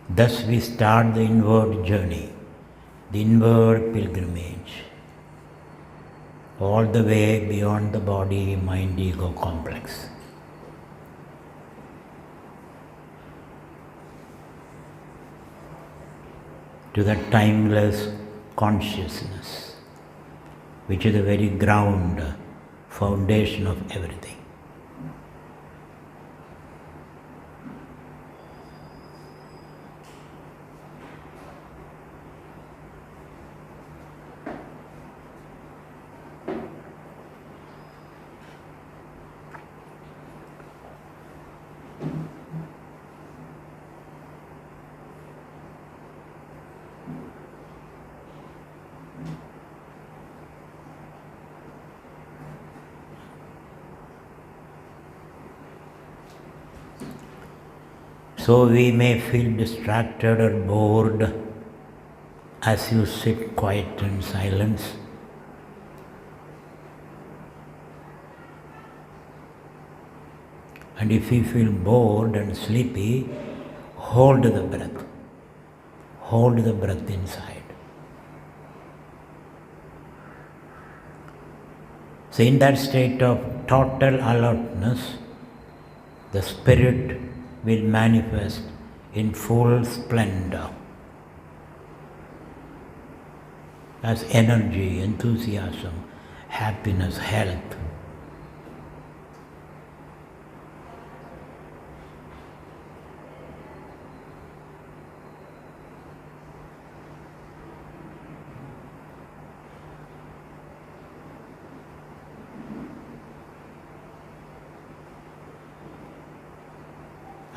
Thus we start the inward journey, the inward pilgrimage, all the way beyond the body, mind, ego complex. To the timeless consciousness, which is the very ground, foundation of everything. So we may feel distracted or bored as you sit quiet in silence. And if you feel bored and sleepy, hold the breath. Hold the breath inside. So in that state of total alertness, the spirit will manifest in full splendor as energy, enthusiasm, happiness, health.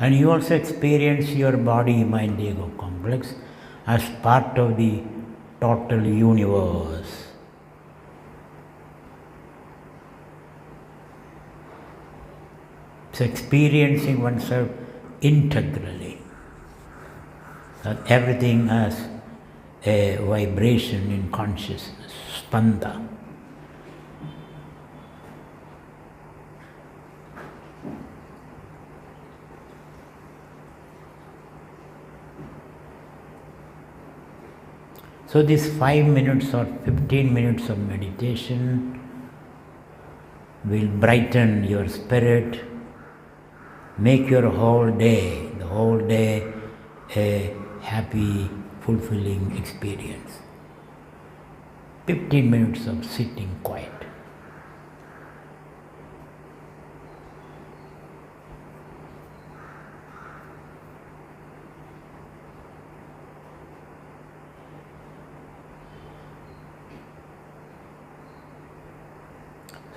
And you also experience your body, mind, ego complex as part of the total universe. It's experiencing oneself integrally. That everything has a vibration in consciousness, spanda. So these 5 minutes or 15 minutes of meditation will brighten your spirit, make your whole day, the whole day, a happy, fulfilling experience. 15 minutes of sitting quiet.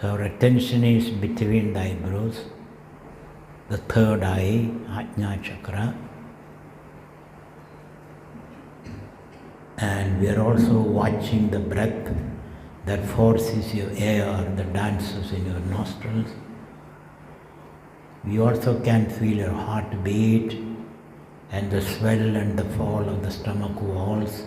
So our attention is between the eyebrows, the third eye, Ajna chakra, and we are also watching the breath that forces your air, that dances in your nostrils. We also can feel your heartbeat and the swell and the fall of the stomach walls.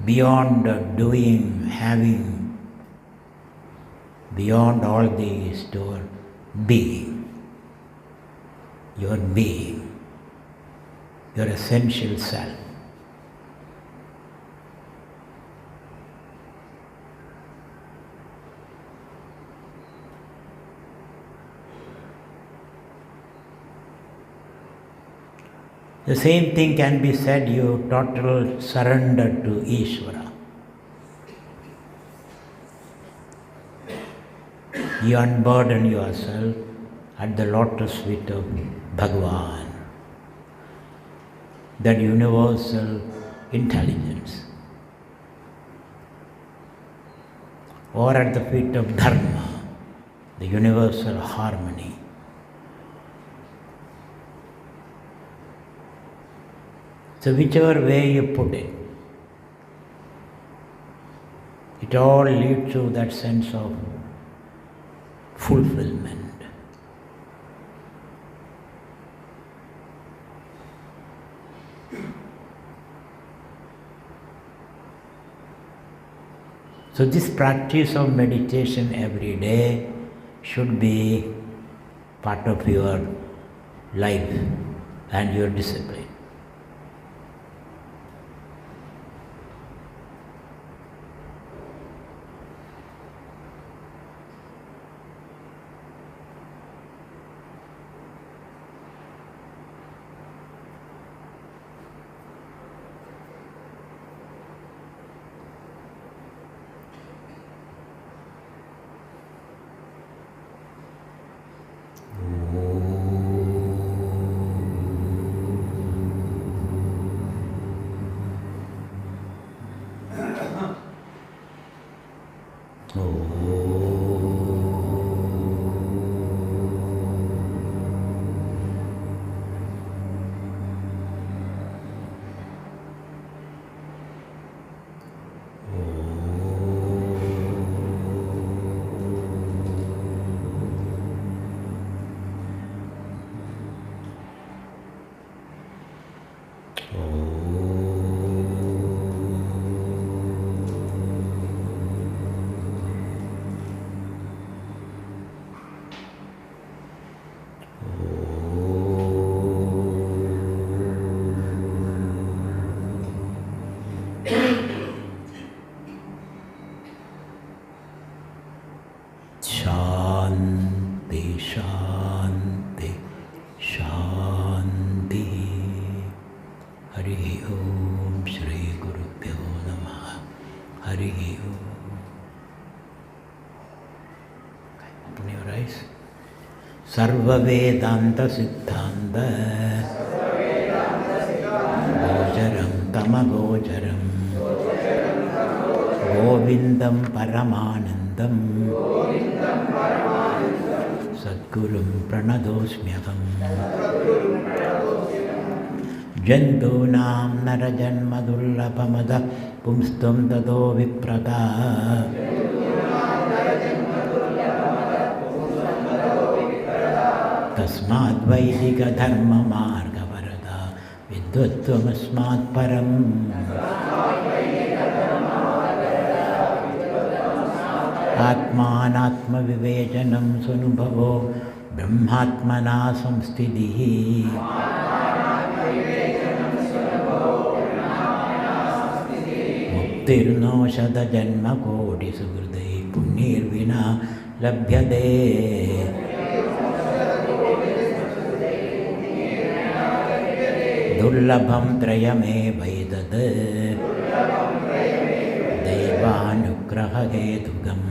Beyond doing, having, beyond all these, your being, your essential self. The same thing can be said, you total surrender to Ishvara. You unburden yourself at the lotus feet of Bhagavan, that universal intelligence, or at the feet of Dharma, the universal harmony. So whichever way you put it, it all leads to that sense of fulfillment. So this practice of meditation every day should be part of your life and your discipline. Shanti, Shanti, Shanti. Hari Om Shri Gurubhyo Namaha. Hari Om. Open your eyes. Sarva Vedanta Siddhanta Gocharam Tamagocharam Govindam Paramanandam Sadgurum Pranadosmyaham Jandunam Narajanmadurlapamada Pumstam Tado Viprata Tasmad Vaidika Dharma Marga Varada Vidyutvamasmat Param Atmanatma Vivejanam Sunubhavo Brahmatmana Samstidhi Muktirno Shada Janma Kodi Sugurdai Punnir Vina Labhyade Dullabham Trayame Vaidad Devanugraha Hedugam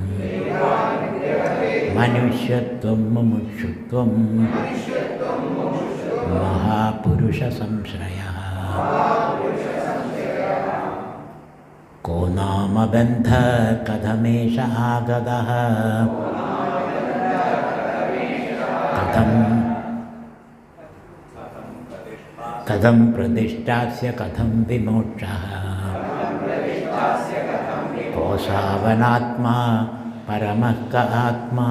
Manushyatvam Mumukshutvam Mahapurusha Samshraya Konama Bandha Kadhamesha Agadaha Kadham Pradishtasya Kadham Vimokshaha Kosavanatma Paramaka Atma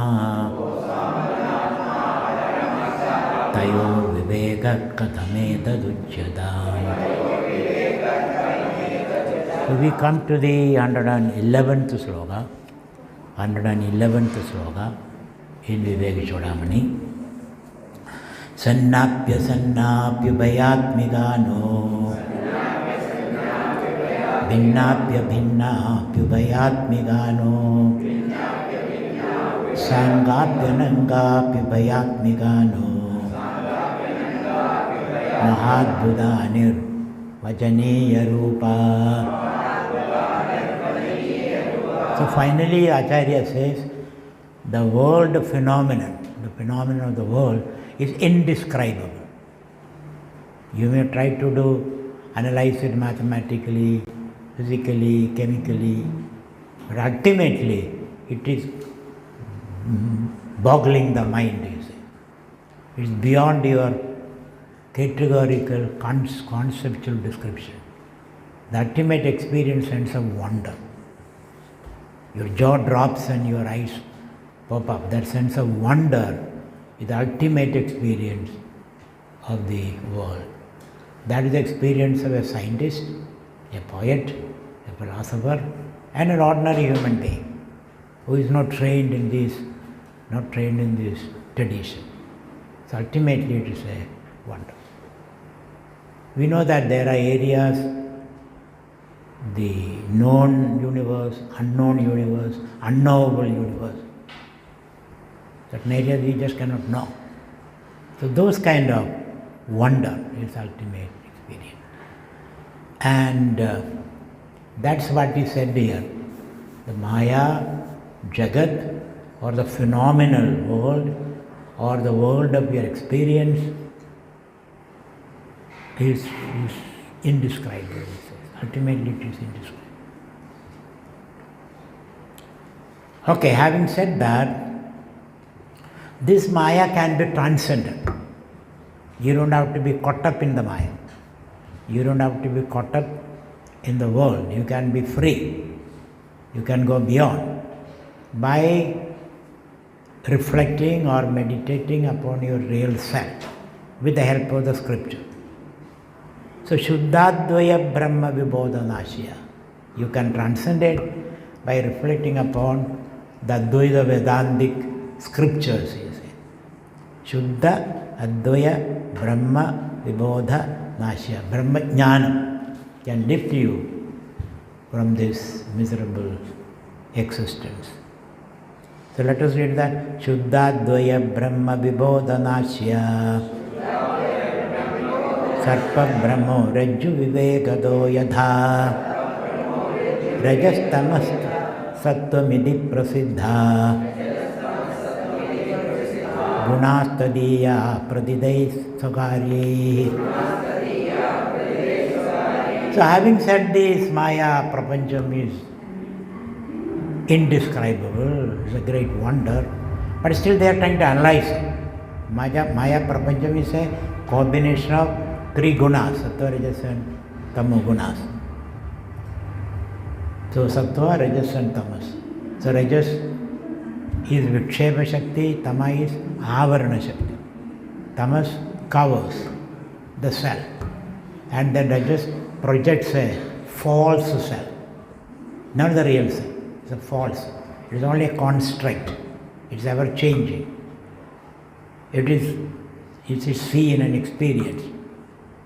Tayo Viveka Kathameta Duchyada. So we come to the 111th sloka, 111th sloka in Vivekachoodamani. Sannapya Sannapya Bhayatmigano Bhinnapya Bhinnapya Bhayatmigano Sangapya Nangapya Bhayatmigano Mahadbuddhanir Vajaneya Rupa. So finally Acharya says the world phenomenon, the phenomenon of the world is indescribable. You may try to analyze it mathematically, physically, chemically, but ultimately it is boggling the mind, you see. It's beyond your categorical, conceptual description. The ultimate experience, sense of wonder. Your jaw drops and your eyes pop up. That sense of wonder is the ultimate experience of the world. That is the experience of a scientist, a poet, a philosopher, and an ordinary human being who is not trained in this tradition. So ultimately it is a wonder. We know that there are areas, the known universe, unknown universe, unknowable universe. Certain areas we just cannot know. So those kind of wonder is ultimate experience. And that's what is said here. The Maya, Jagat, or the phenomenal world, or the world of your experience is indescribable. Ultimately it is indescribable. Okay, having said that, this Maya can be transcended. You don't have to be caught up in the Maya. You don't have to be caught up in the world. You can be free. You can go beyond by reflecting or meditating upon your real self with the help of the scripture. So Shuddhadvaya Brahma Vibodhanashya. You can transcend it by reflecting upon the Advaita Vedantic scriptures, you say. Shuddha Advaya Brahma Vibodha Nashya. Brahma Jnana can lift you from this miserable existence. So let us read that. Shuddhadvaya Brahma Vibodha Nashya. Sarpa Brahmo Rajju Vivekado Yadha. Rajastamas Sattvamidi Prasiddha. Gunastadiya Pradidai Sagari. So having said this, Maya Prapancham is indescribable, it's a great wonder, but still they are trying to analyze it. Maya Prapancham is a combination of three gunas, Sattva, Rajas and Tamo gunas. So Sattva, Rajas and Tamas. So Rajas is Vikshepa Shakti, Tama is Avarana Shakti. Tamas covers the self, and then Rajas projects a false self, not the real self. It's a false. It is only a construct. It is ever changing. It is seen and experienced,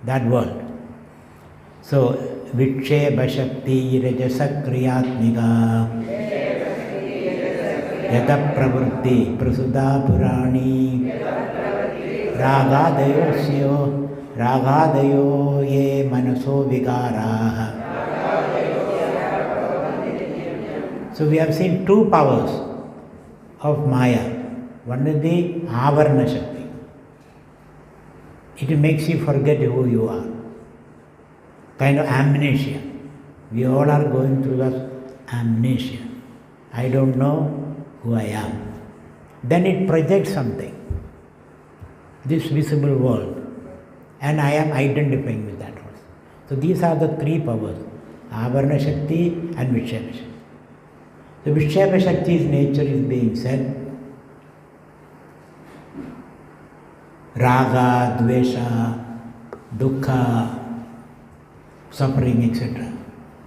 that world. So Vikshepa Shakti Rajasa Kriyatmika Yata Pravritti Prasuddha Purani Ragadayo ye manaso vigaraha. So we have seen two powers of Maya. One is the Avarana Shakti. It makes you forget who you are. Kind of amnesia. We all are going through that amnesia. I don't know who I am. Then it projects something, this visible world, and I am identifying with that also. So these are the three powers, Avarana Shakti and Vikshepa Shakti. The Vikshepa Shakti's nature is being said, Raga, Dvesha, Dukkha, suffering, etc.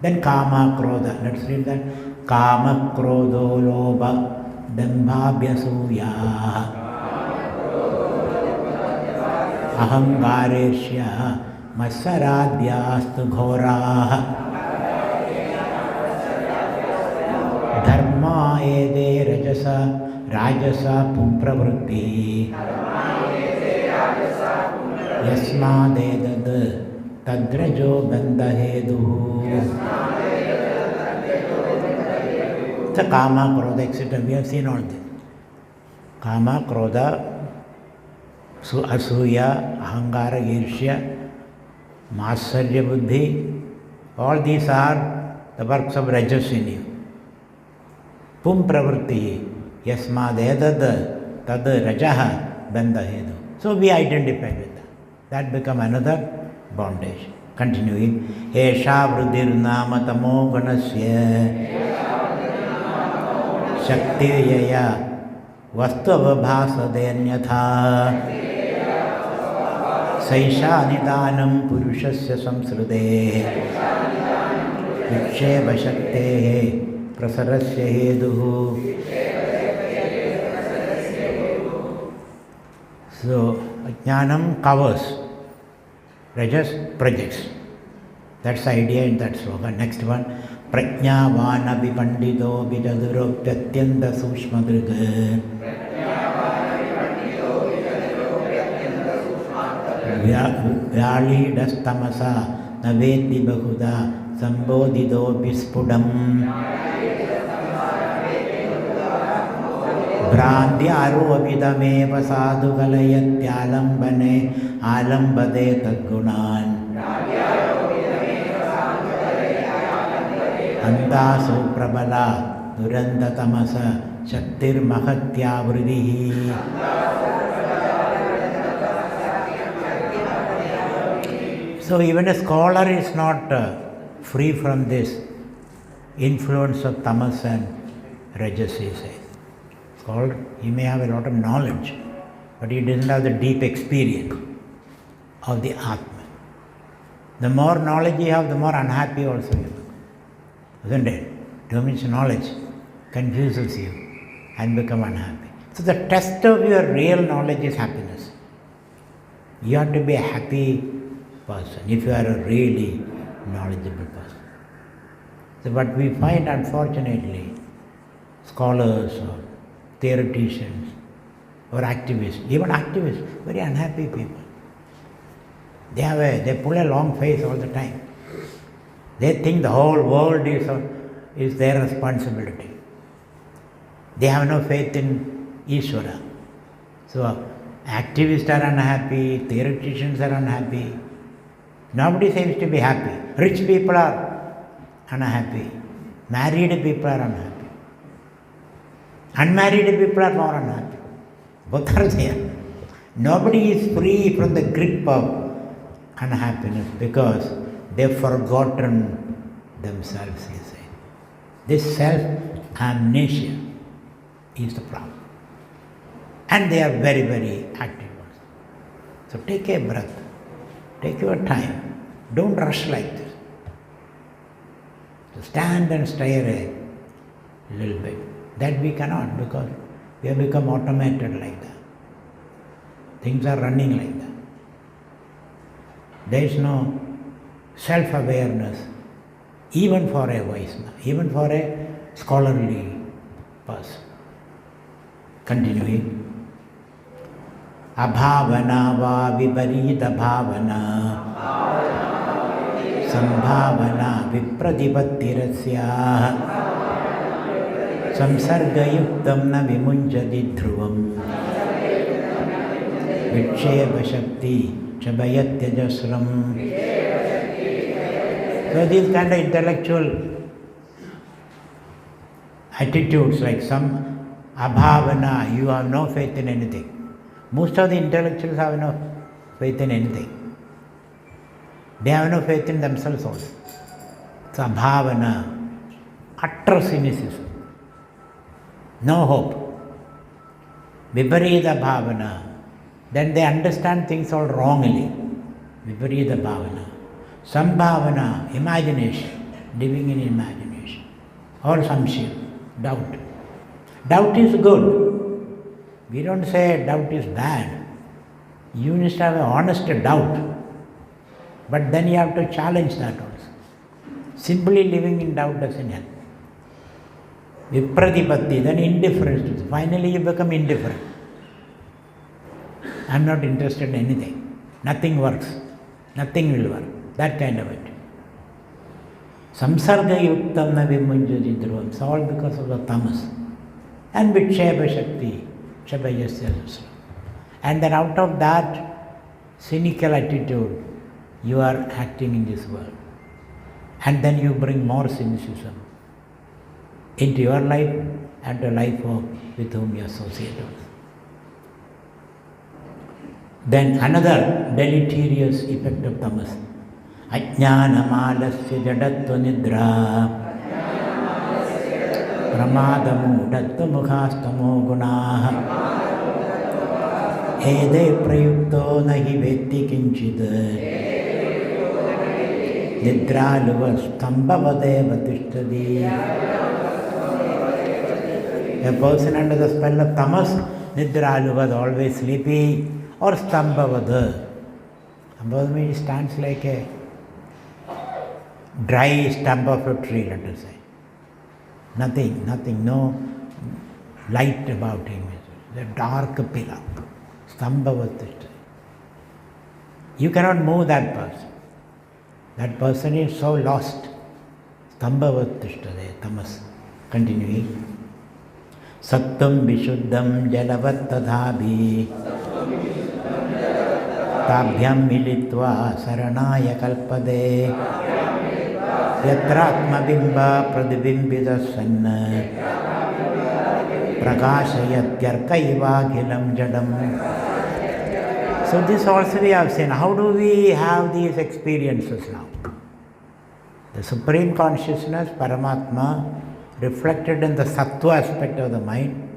Then Kama, Krodha. Let's read that. Kama, Krodho, Lobha, Dambhabhyasuya, Ahangareshya, Masaradhyastu Ghoraha, Dharma ede Rajasa Pumpravritti, Yasmadedad Tadrajo Bandahedu. The Kama, Krodha, etc. We have seen all this. Kama, Krodha, Asuya, Ahangara, Irshya, Matsarya Buddhi, all these are the works of Rajas in you. Pum Pravritti, Yasmadedad Tad Rajaha Bandahedu. So we identify with that. That become another bondage. Continuing. Esha Vrudirnama Tamo Ganasya Shakti Yaya Vastu Bhasadenyatha Saisha Nidanam Purushasya Samsrude Vikshepa Shakte prasarasya heduhu. So, jnanam covers, rajas projects. That's the idea in that slogan. Next one, prajnavana vipandito vijaduropyatyanta sushmadriga. Vyalidastamasa naveti bahuda sambodhido vispudam. Bhrandi arovidameva sadhu kalayatyalambane alambade tadgunan. Antaso prabala duranda tamasa shaktir mahatya vridihi. So even a scholar is not free from this influence of tamas and rajas, he says. Scholar, he may have a lot of knowledge, but he doesn't have the deep experience of the Atma. The more knowledge you have, the more unhappy also you become. Isn't it? Too much knowledge confuses you and become unhappy. So the test of your real knowledge is happiness. You have to be a happy person if you are a really knowledgeable person. So what we find, unfortunately, scholars or theoreticians or activists, even activists, very unhappy people. They pull a long face all the time. They think the whole world is their responsibility. They have no faith in Ishvara. So activists are unhappy, theoreticians are unhappy. Nobody seems to be happy. Rich people are unhappy. Married people are unhappy. Unmarried people are more unhappy. Both are there. Nobody is free from the grip of unhappiness because they've forgotten themselves, he said. This self-amnesia is the problem. And they are very, very active ones. So take a breath. Take your time. Don't rush like this. So stand and stare a little bit. That we cannot because we have become automated like that. Things are running like that. There is no self-awareness even for a wise man, even for a scholarly person. Continuing. Abhavana va viparita bhavana sambhavana vipratipattirasya samsargayuktam na vimunjati dhruvam viksheva shakti chabayatyajasram. So these kind of intellectual attitudes, like some abhavana, you have no faith in anything. Most of the intellectuals have no faith in anything. They have no faith in themselves also. So abhavana, utter cynicism, no hope. Viparita bhavana, then they understand things all wrongly. Viparita bhavana. Sambhavana, imagination, living in imagination. Or samshya, doubt. Doubt is good. We don't say doubt is bad. You must have an honest doubt. But then you have to challenge that also. Simply living in doubt doesn't help. Vipratipatti, then indifference. Finally you become indifferent. I am not interested in anything. Nothing works. Nothing will work. That kind of it. Samsarga yuktam na vimunjati dhruvam. It's all because of the tamas. And viksheva shakti, chabayasya. And then out of that cynical attitude, you are acting in this world. And then you bring more cynicism into your life and the life of with whom you associate with. Then another deleterious effect of tamas. Ajnanamalasya jadatva nidra pramadamudhatva mukhastamo gunaha ede prayukto nahi vetti kinchid nidraluva stambhavadeva tishtadi. A person under the spell of tamas, nidralu was always sleepy, or stambhavada. Stambhavada means he stands like a dry stump of a tree, let us say. Nothing, no light about him. The dark pillar. Stambhavatishta. You cannot move that person. That person is so lost. Stambhavatishta, tamas. Continuing. Sattam vishuddham jalavat tadhabhi tabhyam militva saranaya kalpade yatratma bimba pradibimbidas sanna prakashayatyarkaiva ghilam jadam. So this also we have seen. How do we have these experiences now? The Supreme Consciousness, Paramatma, reflected in the sattva aspect of the mind,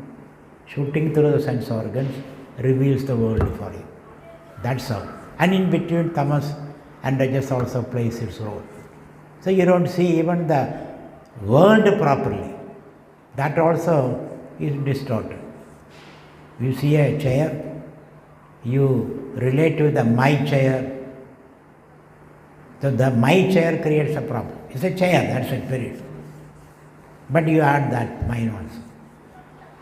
shooting through the sense organs, reveals the world for you. That's all. And in between, tamas and rajas also plays its role. So you don't see even the world properly. That also is distorted. You see a chair, you relate to the my chair. So the my chair creates a problem. It's a chair, that's it, period. But you add that mine also.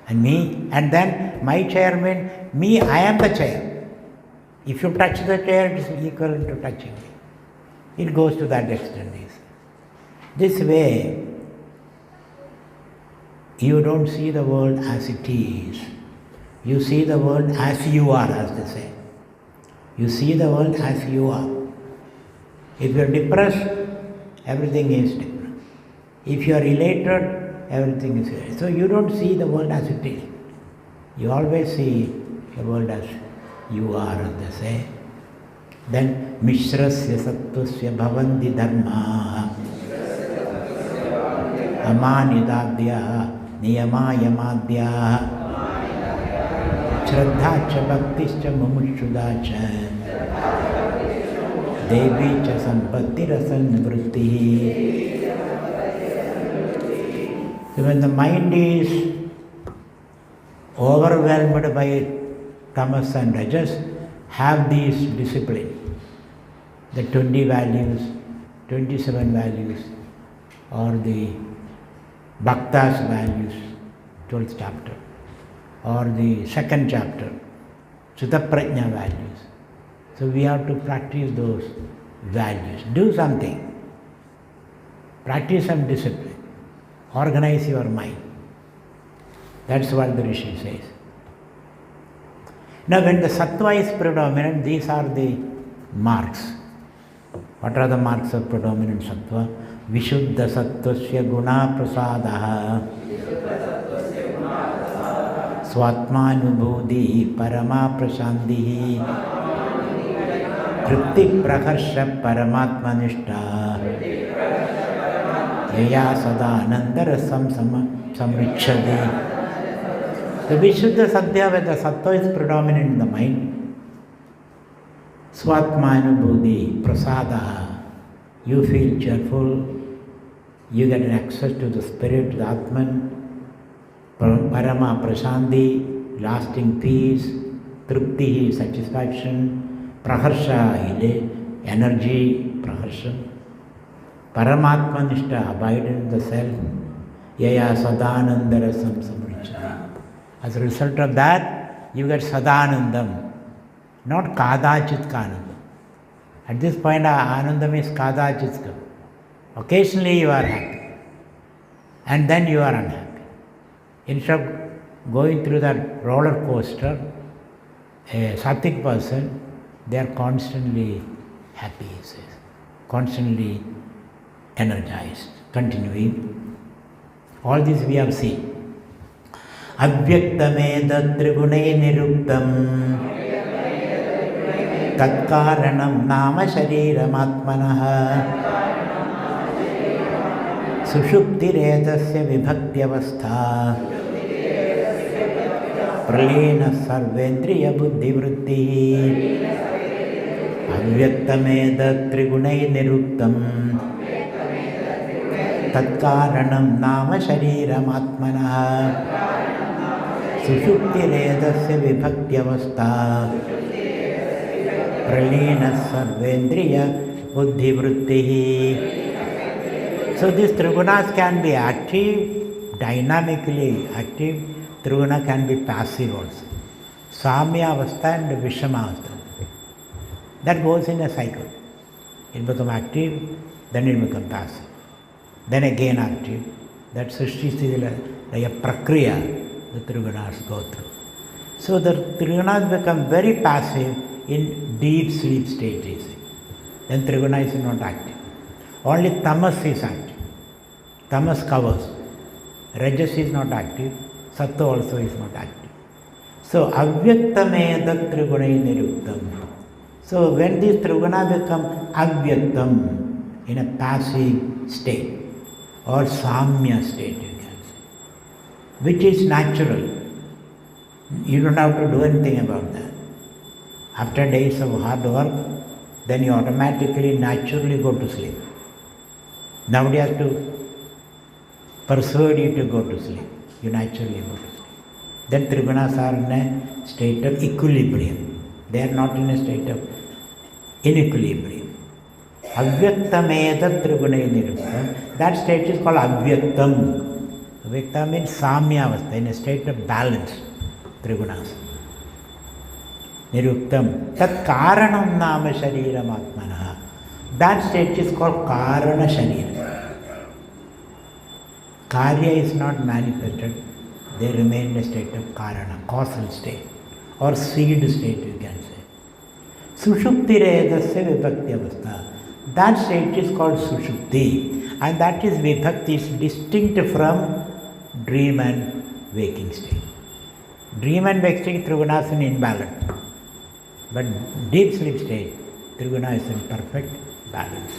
And me, and then my chair means me, I am the chair. If you touch the chair, it is equal to touching me. It goes to that extent. This way, you don't see the world as it is. You see the world as you are, as they say. You see the world as you are. If you are depressed, everything is depressed. If you are elated, everything is elated. So you don't see the world as it is. You always see the world as you are, as they say. Then, Mishrasya Sattvasya Bhavanti Dharma Amanidadya Niyamayamadya Shraddha cha Bhaktischa Mumukshudacha Devi cha Sampatti Rasan Vritti. So when the mind is overwhelmed by tamas and rajas, have these discipline, the 20 values, 27 values, or the Bhakta's values, 12th chapter, or the 2nd chapter, Chittaprajna values. So we have to practice those values. Do something. Practice some discipline. Organize your mind. That's what the Rishi says. Now when the sattva is predominant, these are the marks. What are the marks of predominant sattva? Vishuddha sattvasya guna prasadaha swatmanubodhi parama prashandihi tripti praharsha paramatmanishta yaya sadanandarasam samrichadi. The Vishuddha Satya, when the Sattva is predominant in the mind, Swatmanubodhi, Prasada, you feel cheerful, you get an access to the Spirit, the Atman, Parama Prashanti, lasting peace, Tripti, satisfaction, Praharsha, energy, Praharsha, Paramatmanishta, abide in the self, Yaya Sadanandarasam Samrichadi. As a result of that, you get Sadanandam, not Kadachit Kanandam. At this point, Anandam is Kadachit. Occasionally you are happy, and then you are unhappy. Instead of going through that roller coaster, a Sattvic person, they are constantly happy, he says, constantly energized. Continuing, all this we have seen. Avyaktameda trigune niruktam tatkaranam nama shariram atmanaha sushuptiretasya vibhaktiyavastha pralena sarvendriya buddhivritti avyaktameda trigune niruktam Tatkaranam nama shariram atmanah sushuptiredasya vibhaktyavastha pralina sarvendriya buddhi vrittihi. So these trigunas can be active, dynamically active. Triguna can be passive also. Samya avastha and Vishama avastha. That goes in a cycle. It becomes active, then it becomes passive. Then again active. That Srishti is like a prakriya the Trigunas go through. So the Trigunas become very passive in deep sleep state. Then Triguna is not active. Only Tamas is active. Tamas covers. Rajas is not active. Sattva also is not active. So avyaktameda Trigunai niruktam. So when these Triguna become avyaktam, in a passive state or samya state, you can say, which is natural. You don't have to do anything about that. After days of hard work, then you automatically, naturally go to sleep. Nobody has to persuade you to go to sleep. You naturally go to sleep. Then Trigunas are in a state of equilibrium. They are not in a state of inequilibrium. Avyaktameda Trigunai niruktam. That state is called avyaktam. Avyaktam means samya avastha, in a state of balance. Trigunas. Niruktam. Tat karanam nama shariram atmanah. That state is called karana sharira. Karya is not manifested. They remain in a state of karana, causal state, or seed state, you can say. Sushupti redasya vibhakti avastha. That state is called sushupti, and that is vibhakti, is distinct from dream and waking state. Dream and waking state, Trigunas in imbalance. But deep sleep state, Triguna is in perfect balance.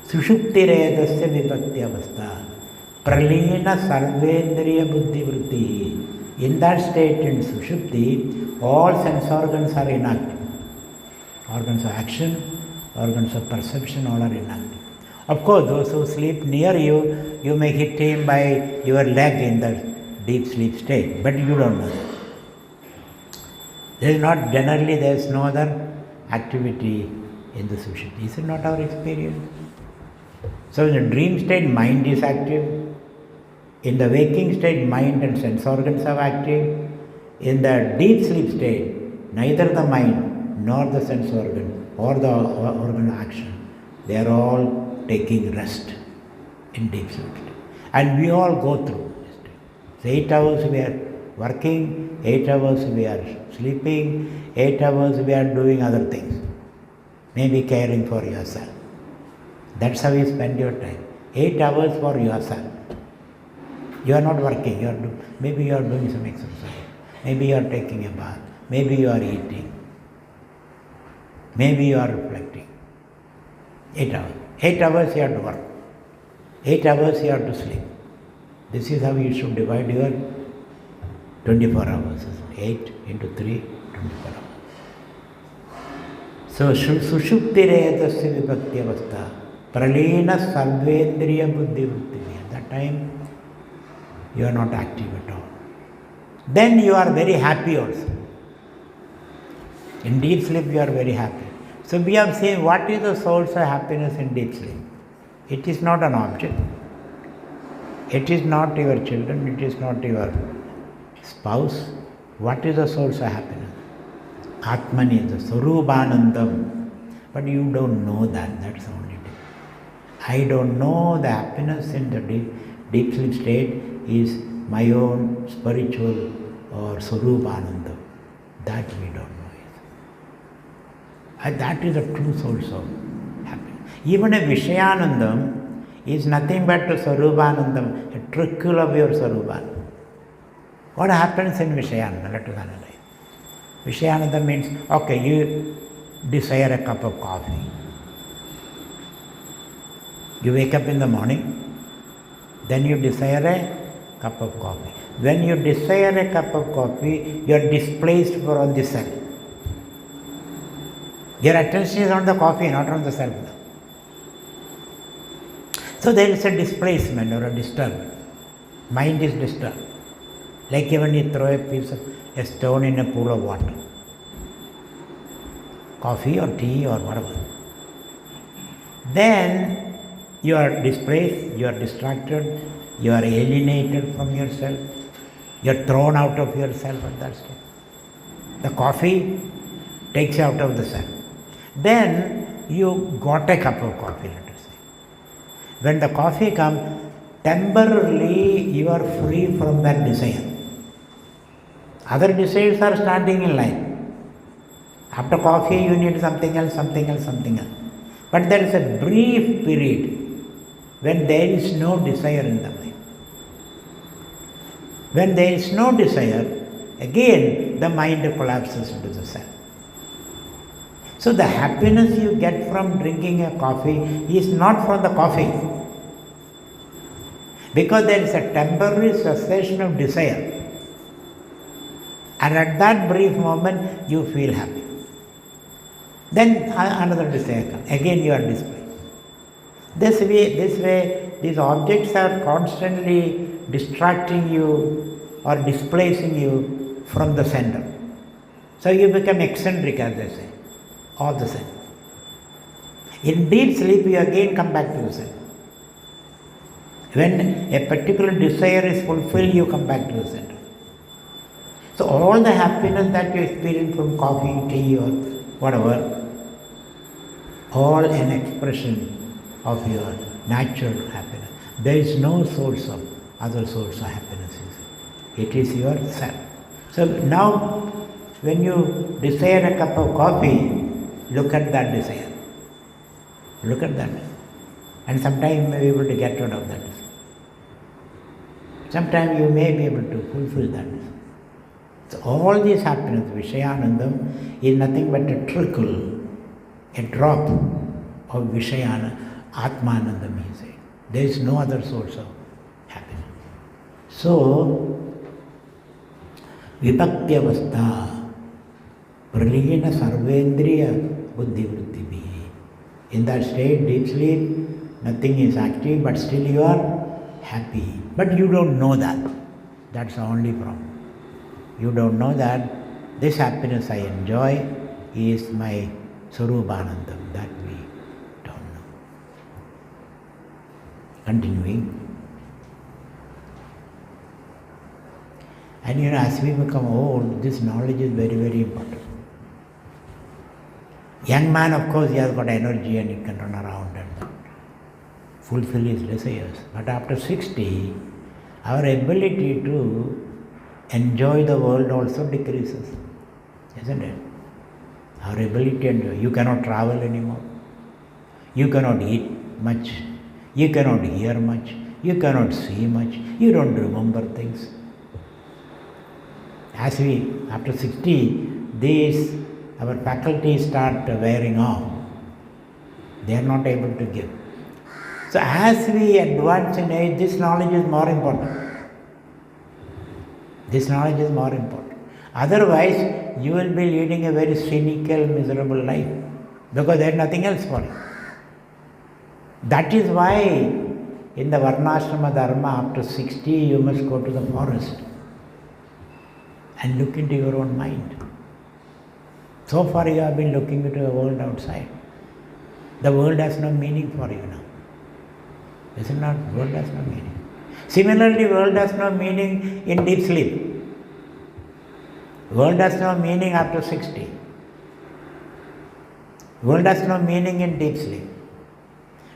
Sushupti redasya vibhakti avastha. Pralina sarvendriya buddhi vritti. In that state, in Sushupti, all sense organs are inactive. Organs of action, organs of perception, all are inactive. Of course, those who sleep near you, you may hit him by your leg in the deep sleep state, but you don't know that. There is no other activity in the Sushupti. Is it not our experience? So in the dream state, mind is active. In the waking state, mind and sense organs are active. In the deep sleep state, neither the mind nor the sense organ or the organ of action, they are all taking rest in deep sleep state. And we all go through this state. So 8 hours we are working, 8 hours we are sleeping, 8 hours we are doing other things. Maybe caring for yourself. That's how you spend your time. 8 hours for yourself. You are not working. Maybe you are doing some exercise. Maybe you are taking a bath. Maybe you are eating. Maybe you are reflecting. 8 hours. 8 hours you have to work. 8 hours you have to sleep. This is how you should divide your 24 hours. 8 into 3, 24 hours. So, sushupti redasya vibhakti avastha. Pralina sarvendriya buddhi vritti. At that time, you are not active at all. Then you are very happy also. In deep sleep, you are very happy. So we have seen what is the source of happiness in deep sleep. It is not an object. It is not your children. It is not your spouse. What is the source of happiness? Atmani, the Sarupanandam. But you don't know that. That's the only thing. I don't know the happiness in the deep sleep state is my own spiritual or Sarupananda. That we don't know. And that is the true source of happiness. Even a Vishayanandam is nothing but a Sarupanandam, a trickle of your Sarupanandam. What happens in Vishayanandam? Let us analyze. Vishayanandam means, okay, you desire a cup of coffee. You wake up in the morning, then you desire a cup of coffee. When you desire a cup of coffee, you are displaced from the self. Your attention is on the coffee, not on the self. So there is a displacement or a disturbance. Mind is disturbed. Like when you throw a stone in a pool of water. Coffee or tea or whatever. Then you are displaced, you are distracted, you are alienated from yourself, you are thrown out of yourself at that stage. The coffee takes you out of the self. Then you got a cup of coffee, let us say. When the coffee comes, temporarily you are free from that desire. Other desires are standing in line. After coffee you need something else, something else, something else. But there is a brief period when there is no desire in the mind. When there is no desire, again the mind collapses into the self. So the happiness you get from drinking a coffee is not from the coffee. Because there is a temporary cessation of desire. And at that brief moment you feel happy. Then another desire comes. Again you are displaced. This way, these objects are constantly distracting you or displacing you from the center. So you become eccentric, as they say, all the same. In deep sleep, you again come back to the center. When a particular desire is fulfilled, you come back to the center. So all the happiness that you experience from coffee, tea or whatever, all an expression of your natural happiness. There is no other source of happiness. It is yourself. So now, when you desire a cup of coffee, look at that desire. Look at that. And sometimes you may be able to get rid of that desire. Sometimes you may be able to fulfill that desire. So all this happiness, Vishayanandam, is nothing but a trickle, a drop of Vishayana, Atmanandam, he said. There is no other source of happiness. So, Vibhaktiyavastha, Pralina Sarvendriya Buddhi Vritti. In that state, deep sleep, nothing is active, but still you are happy. But you don't know that. That's the only problem. You don't know that this happiness I enjoy is my Sarupanandam. That we don't know. Continuing. And as we become old, this knowledge is very, very important. Young man, of course, he has got energy and he can run around and fulfill his desires. But after 60, our ability to enjoy the world also decreases, isn't it? Our ability to enjoy. You cannot travel anymore. You cannot eat much. You cannot hear much. You cannot see much. You don't remember things. As after 60, our faculties start wearing off. They are not able to give. So as we advance in age, this knowledge is more important. This knowledge is more important. Otherwise, you will be leading a very cynical, miserable life because there is nothing else for you. That is why in the Varnashrama Dharma, after 60, you must go to the forest and look into your own mind. So far you have been looking into the world outside. The world has no meaning for you now. Is it not? World has no meaning. Similarly, world has no meaning in deep sleep. World has no meaning after 60. World has no meaning in deep sleep.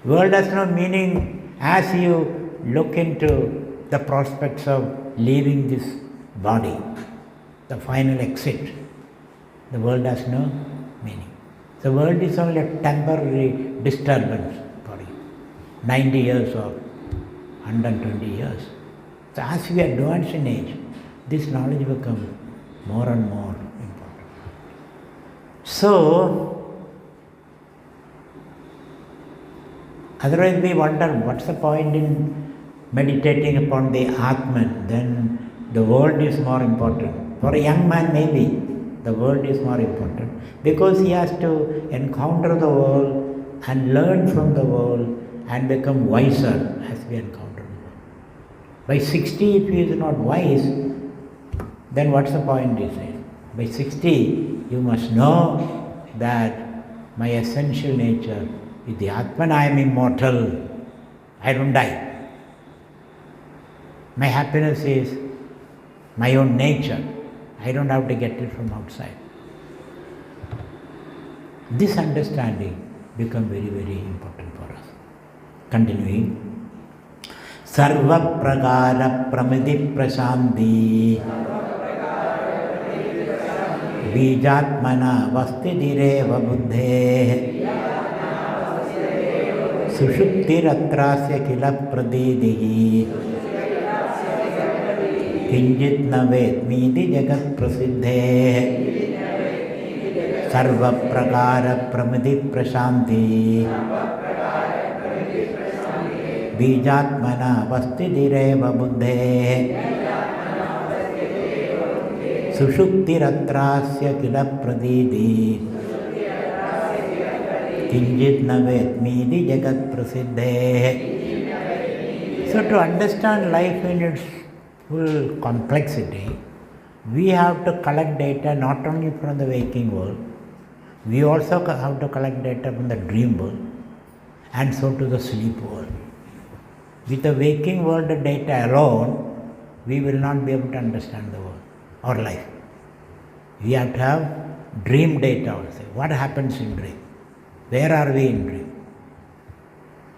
World has no meaning as you look into the prospects of leaving this body, the final exit. The world has no meaning. The world is only a temporary disturbance for you. 90 years or 120 years. So as we advance in age, this knowledge becomes more and more important. So, otherwise we wonder what's the point in meditating upon the Atman, then the world is more important. For a young man maybe, the world is more important because he has to encounter the world and learn from the world and become wiser as we encounter. By 60, if he is not wise, then what's the point, he says? By 60, you must know that my essential nature is the Atman, I am immortal, I don't die. My happiness is my own nature, I don't have to get it from outside. This understanding becomes very, very important for us. Continuing. Sarva prakara pramiti prashanti Bijatmana vastidireva buddhe Sushuptiratrasya kila pradidihi Kinjit na vedmiti jagat prasiddhe Sarva prakara pramiti prashanti Bijatmana vastidireva buddhe Sushuptiratrasya kila pradidi Kinjit na vedmiti jagat prasiddhe. So to understand life in its full complexity, we have to collect data not only from the waking world, we also have to collect data from the dream world and so to the sleep world. With the waking world data alone, we will not be able to understand the world or life. We have to have dream data also. What happens in dream? Where are we in dream?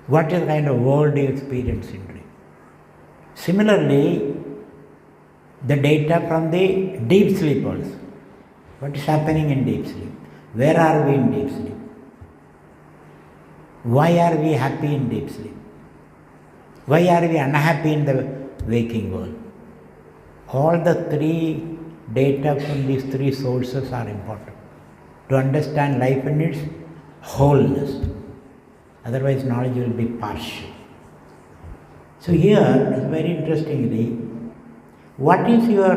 What is the kind of world you experience in dream? Similarly, the data from the deep sleep also. What is happening in deep sleep? Where are we in deep sleep? Why are we happy in deep sleep? Why are we unhappy in the waking world? All the three data from these three sources are important to understand life in its wholeness. Otherwise, knowledge will be partial. So here, very interestingly, what is your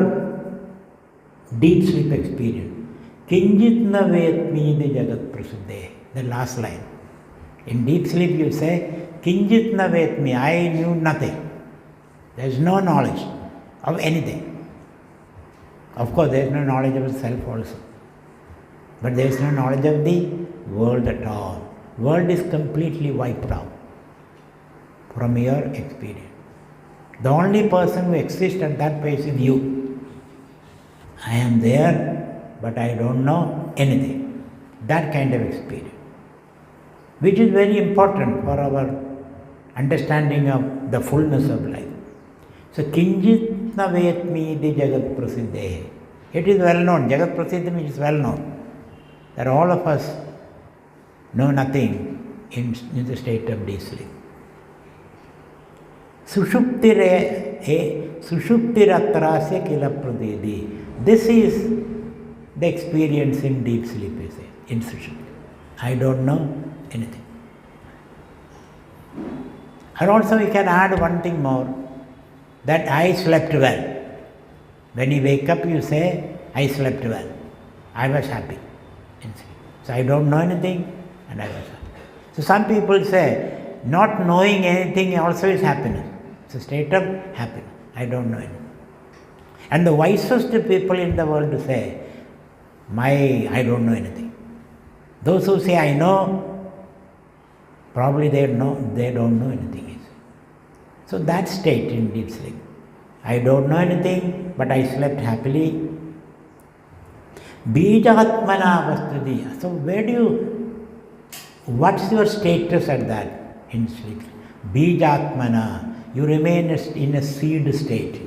deep sleep experience? Kinjit na vedmiti jagat prasiddhe. The last line. In deep sleep you say, Kinjit na vedmi, I knew nothing. There is no knowledge of anything. Of course, there is no knowledge of self also. But there is no knowledge of the world at all. World is completely wiped out from your experience. The only person who exists at that place is you. I am there, but I don't know anything. That kind of experience, which is very important for our understanding of the fullness of life. So, Kinjit na vetmi di jagat prasiddhe. It is well known, jagat prasiddhi is well known, that all of us know nothing in the state of deep sleep. Sushuptiratrasya kila pradidi. This is the experience in deep sleep, you say, in Sushupti. I don't know anything. And also we can add one thing more, that I slept well. When you wake up, you say, I slept well. I was happy. So I don't know anything and I was happy. So some people say, not knowing anything also is happiness. It's a state of happiness. I don't know anything. And the wisest people in the world say, I don't know anything. Those who say, I know, probably they don't know anything. So that state in deep sleep. I don't know anything, but I slept happily. Bijatmana vastudi. So what's your status at that in sleep? Bijatmana. You remain in a seed state.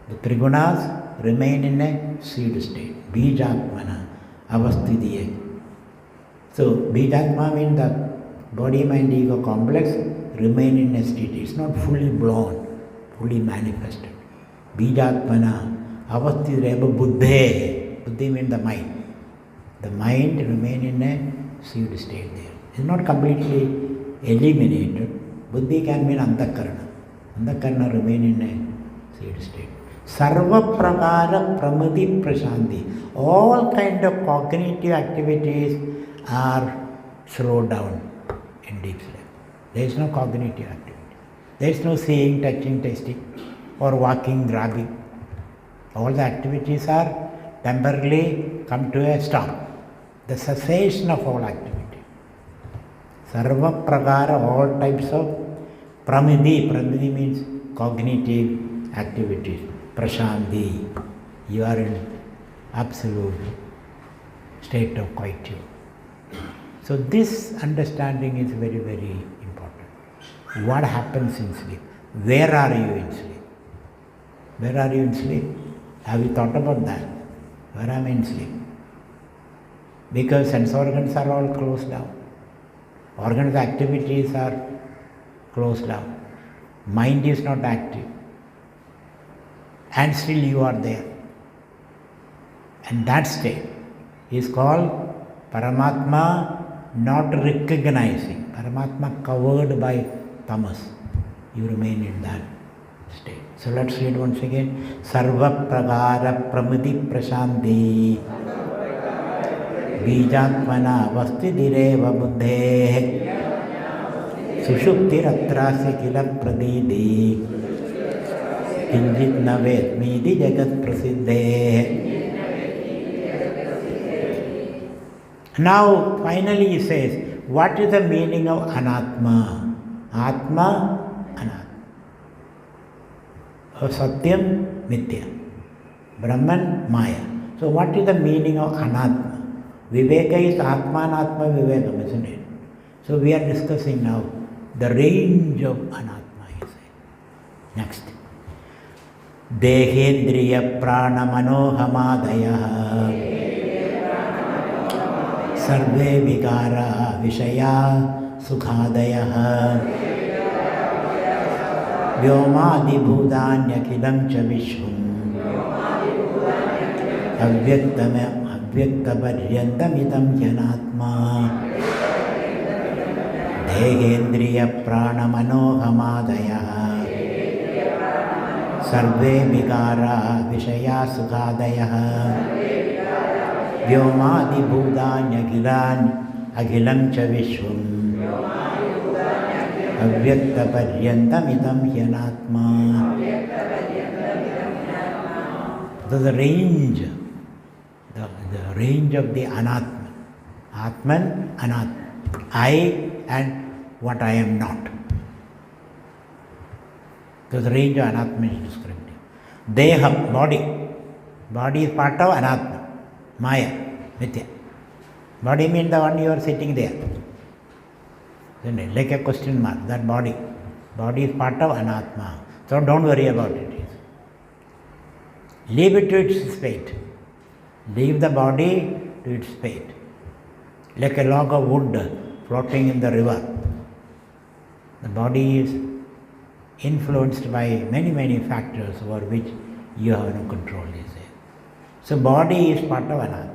The trigunas remain in a seed state. Bijatmana avasthidiye. So Bijatma means the body, mind, ego complex remain in a state. It's not fully blown, fully manifested. Bijatmana avasthidireva buddhe. Buddhi means the mind. The mind remain in a seed state there. It's not completely eliminated. Buddhi can mean antakarana. Antakarana remain in a seed state. Sarva prakara pramati prashanti. All kind of cognitive activities are slowed down. in deep sleep. There is no cognitive activity. There is no seeing, touching, tasting, or walking, grabbing. All the activities are temporarily come to a stop. The cessation of all activity. Sarva prakara, all types of pramidhi. Pramidhi means cognitive activities. Prashanti. You are in absolute state of quietude. So this understanding is very, very important. What happens in sleep? Where are you in sleep? Where are you in sleep? Have you thought about that? Where am I in sleep? Because sense organs are all closed down. Organs activities are closed down. Mind is not active. And still you are there. And that state is called Paramatma not recognizing. Paramatma covered by tamas. You remain in that state. So let's read once again. Sarva pragara pramiti prashanti bijatmana vastidireva buddhe sushuptiratrasya kila pradidi kinjit navetmidi jagat prasiddhe. Now finally he says, what is the meaning of anatma? Atma, anatma. Satyam, mithya. Brahman, maya. So what is the meaning of anatma? Viveka is atma and atma vivekam, isn't it? So we are discussing now the range of anatma, he said. Next. Dehendriya prana manohamadaya sarve vikara vishaya sukhadaya vyomadi bhudanya cha vishwam avyakta paryantam janatma dehendriya prana manohamadaya sarve vikara vishaya sukhadaya vyomadi bhudanya agilam cha vishwam avyakta paryantam janatma. So the range of the anatma. Atman, anatma. I and what I am not. So the range of anatma is descriptive. Deha, body. Body is part of anatma. Maya, mithya. Body means the one you are sitting there. Isn't it? Like a question mark, that body. Body is part of anatma. So don't worry about it. Leave it to its fate. Leave the body to its fate. Like a log of wood floating in the river. The body is influenced by many, many factors over which you have no control, they say. So body is part of anatma.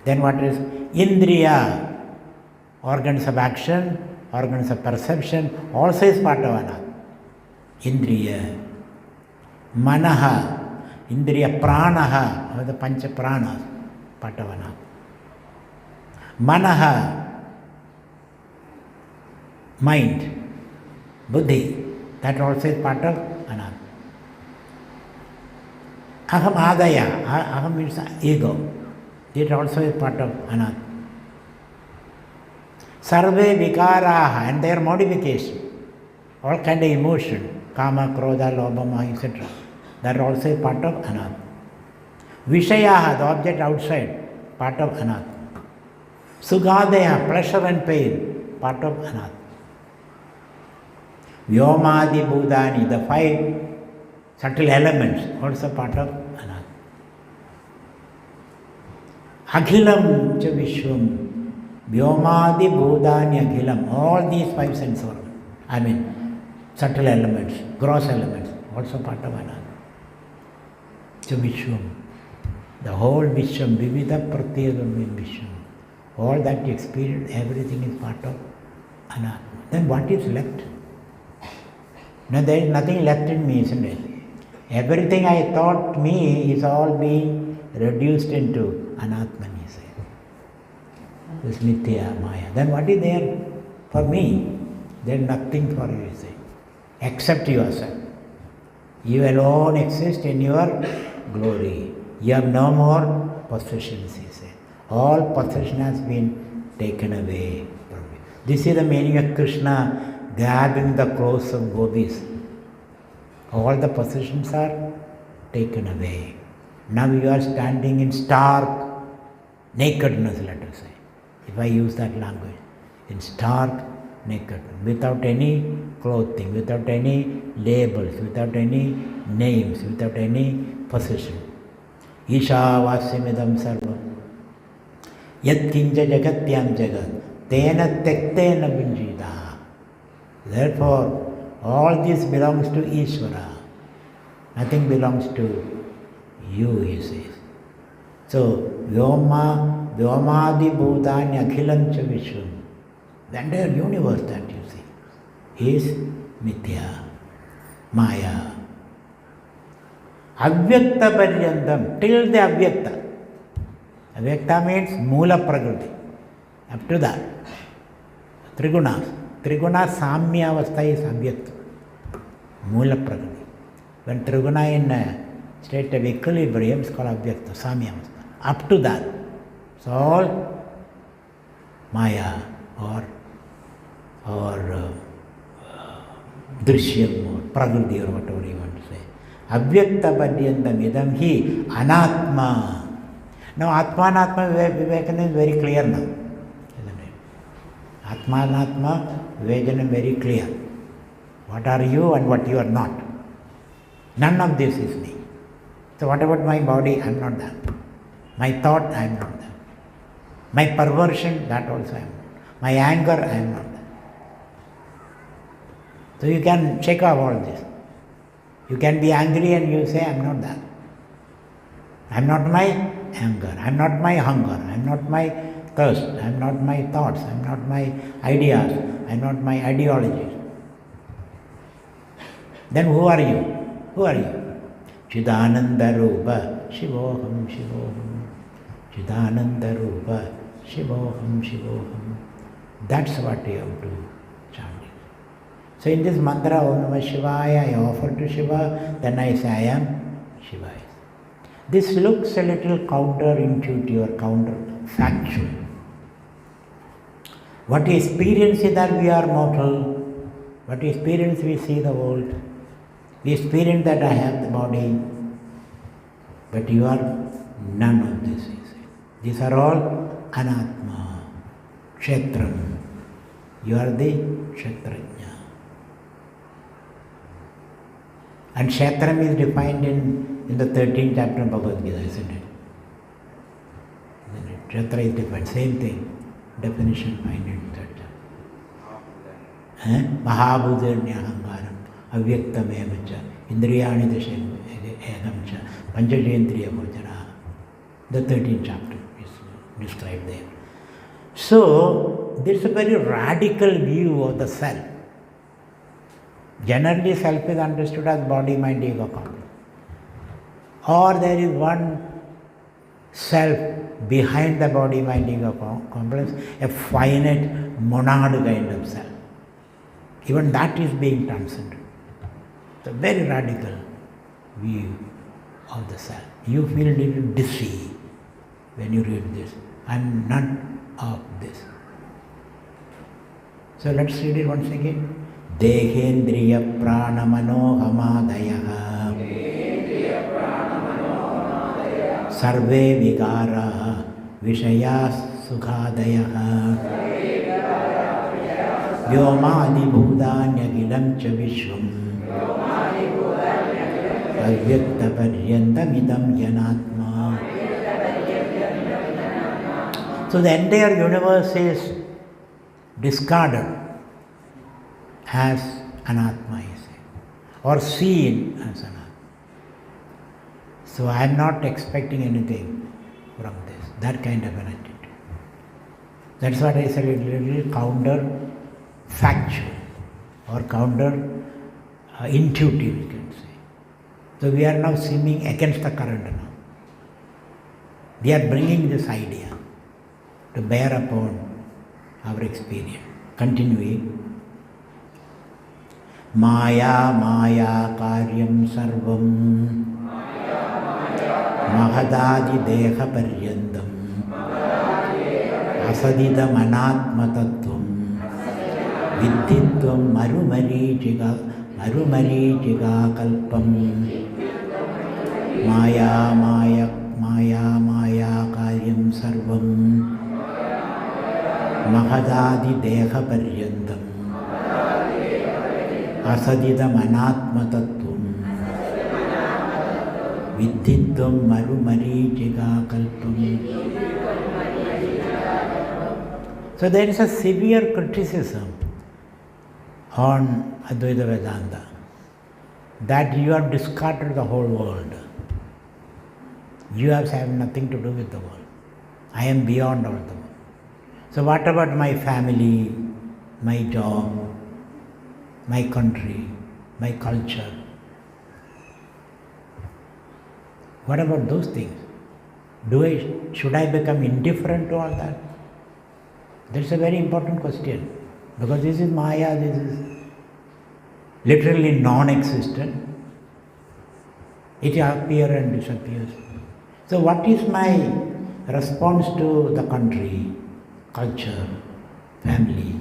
Then what is indriya? Organs of action, organs of perception, also is part of anatma. Indriya. Manaha, indriya pranaha, or the pancha pranas, part of anatma. Manaha, mind, buddhi, that also is part of anatma. Aham adaya, aham means ego, it also is part of anatma. Sarve vikaraha, and their modification, all kind of emotion, kama, krodha, lobha, moha, etc. That also is part of anatma. Vishayaha, the object outside, part of anatma. Sugadaya, pleasure and pain, part of anatma. Vyomadi bhudani, the five subtle elements, also part of anatma. Aghilam cha vishwam, vyomadi bhudani aghilam, all these five sense organs, subtle elements, gross elements, also part of anatma. Cha vishwam, the whole vishwam, vivida pratyagam vishwam, all that you experience, everything is part of anatma. Then what is left? No, there is nothing left in me, isn't it? Everything I thought me is all being reduced into anatman, he said. is Mithya, Maya. Then what is there for me? There is nothing for you, say, except yourself. You alone exist in your glory. You have no more possessions, he said. All possession has been taken away from you. This is the meaning of Krishna grabbing the clothes of gopis. All the possessions are taken away. Now you are standing in stark nakedness, let us say, if I use that language, in stark nakedness, without any clothing, without any labels, without any names, without any possession. Ishavasyamidam sarvam yat kinja jagatyam jagat tena tektena vinjita. Therefore, all this belongs to Ishvara. Nothing belongs to you, he says. So, Vyomadi Bhutani Akhilancha Vishwam, the entire universe that you see, is Mithya, Maya. Avyakta Paryandam, till the Avyakta. Avyakta means Mula Prakriti. Up to that. Trigunas. Triguna Samya Avastha is Avyakta. Mula Prakriti. When Triguna in state of equilibrium is called Avyakta, Samya Avastha. Up to that. So all Maya or Drishyam or Prakriti or whatever you want to say. Avyakta Padyandam idam hi anatma. Now Atma and Atma Vivekananda is very clear now. Isn't it? Atma and Atma Vivekananda is very clear. What are you and what you are not. None of this is me. So what about my body? I am not that. My thought, I am not that. My perversion, that also I am not. My anger, I am not that. So you can check off all this. You can be angry and you say, I am not that. I am not my anger, I am not my hunger, I am not my thirst, I am not my thoughts, I am not my ideas, I am not my ideologies. Then who are you? Who are you? Chidananda Rupa Shivoham Shivoham. Chidananda Rupa Shivoham Shivoham. That's what you have to chant. So in this mantra, Om Namah Shivaya, I offer to Shiva, then I say I am Shiva. This looks a little counterintuitive or counterfactual. What we experience is that we are mortal. What we experience, we see the world. We experience that I have the body. But you are none of this. These are all anatma, kshetram. You are the kshetrajna. And kshetram is defined in the 13th chapter of Bhagavad Gita, isn't it? Kshetra is defined, same thing. Definition find in that chapter. Mahabhudarnyahangaram, avyaktam evacha, indriyani dashem egamcha, panchajendriya bhojana. The 13th chapter is described there. So, there is a very radical view of the self. Generally, self is understood as body, mind, ego complex. Or there is one self behind the body, mind, ego complex, a finite monad kind of self. Even that is being transcended. It's a very radical view of the self. You feel a little dizzy when you read this. I am none of this. So let's read it once again. Dehendriya prana manohamadaya sarve vigara vishaya sukhadaya vyomadi bhudanya gilam cha vishwam avyakta paryandamidam yanatma. So the entire universe is discarded as anatma, or seen as anatma. So I am not expecting anything from this, that kind of an attitude. That's what I said, a little counter-factual or counter-intuitive, you can say. So we are now swimming against the current now. We are bringing this idea to bear upon our experience. Continuing. Maya Maya Karyam Sarvam Mahadadi Deha Paryandam Asadidam Anatma Tattvam Viddhitvam Marumarichiga Kalpam Maya Maya Maya Maya Karyam Sarvam Mahadadi Deha Paryandam Asadidam Anatma Tattvam Viddhitvam Marumarichiga Kalpam. So there is a severe criticism on Advaita Vedanta that you have discarded the whole world. You have nothing to do with the world. I am beyond all the world. So what about my family, my job, my country, my culture? What about those things? Should I become indifferent to all that? That's a very important question, because this is Maya, this is literally non-existent. It appears and disappears. So what is my response to the country, culture, family,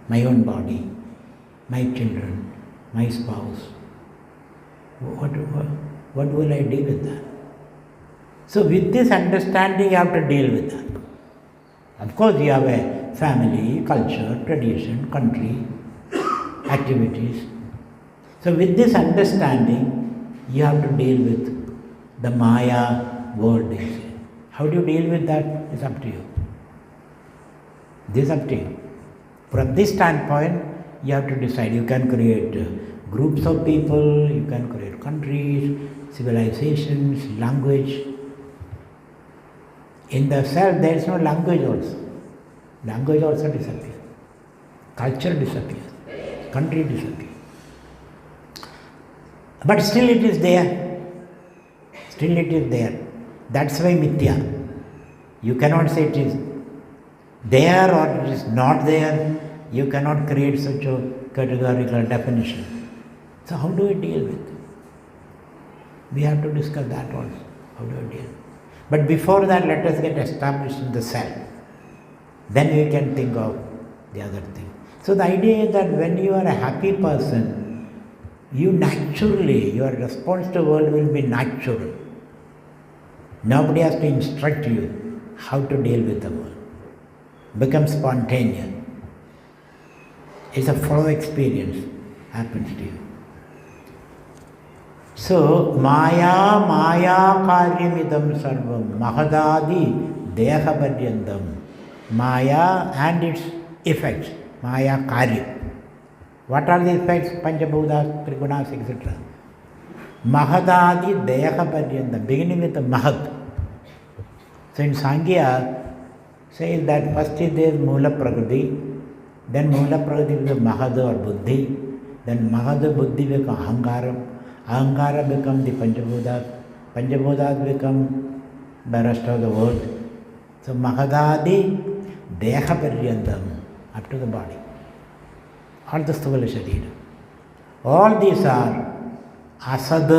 my own body, my children, my spouse? What will I do with that? So with this understanding, you have to deal with that. Of course, you have a family, culture, tradition, country, activities. So with this understanding, you have to deal with the Maya world. How do you deal with that? It's up to you. This is up to you. From this standpoint, you have to decide. You can create groups of people, you can create countries, civilizations, language. In the self, there is no language also. Language also disappears. Culture disappears. Country disappears. But still it is there. Still it is there. That's why mithya. You cannot say it is there or it is not there. You cannot create such a categorical definition. So how do we deal with it? We have to discuss that also. How do we deal? But before that, let us get established in the self. Then we can think of the other thing. So the idea is that when you are a happy person, you naturally, your response to the world will be natural. Nobody has to instruct you how to deal with the world. Become spontaneous. It's a flow experience happens to you. So, Maya Karyamidam Sarvam Mahadadi Deha Paryandam. Maya and its effects. Maya Karya. What are the effects? Panchabhutas, Trigunas, etc. Mahadadi Deha Paryandam. Beginning with the Mahad. So in Sankhya, says that first is there Mula Prakriti, then Mula Prakriti becomes Mahad or Buddhi, then Mahad Buddhi becomes Ahankara. Ahankara becomes the Panchabhutas. Panchabhutas become the rest of the world. So Mahadadi Deha Paryandam, up to the body. All the Stula Sharira. All these are Asad.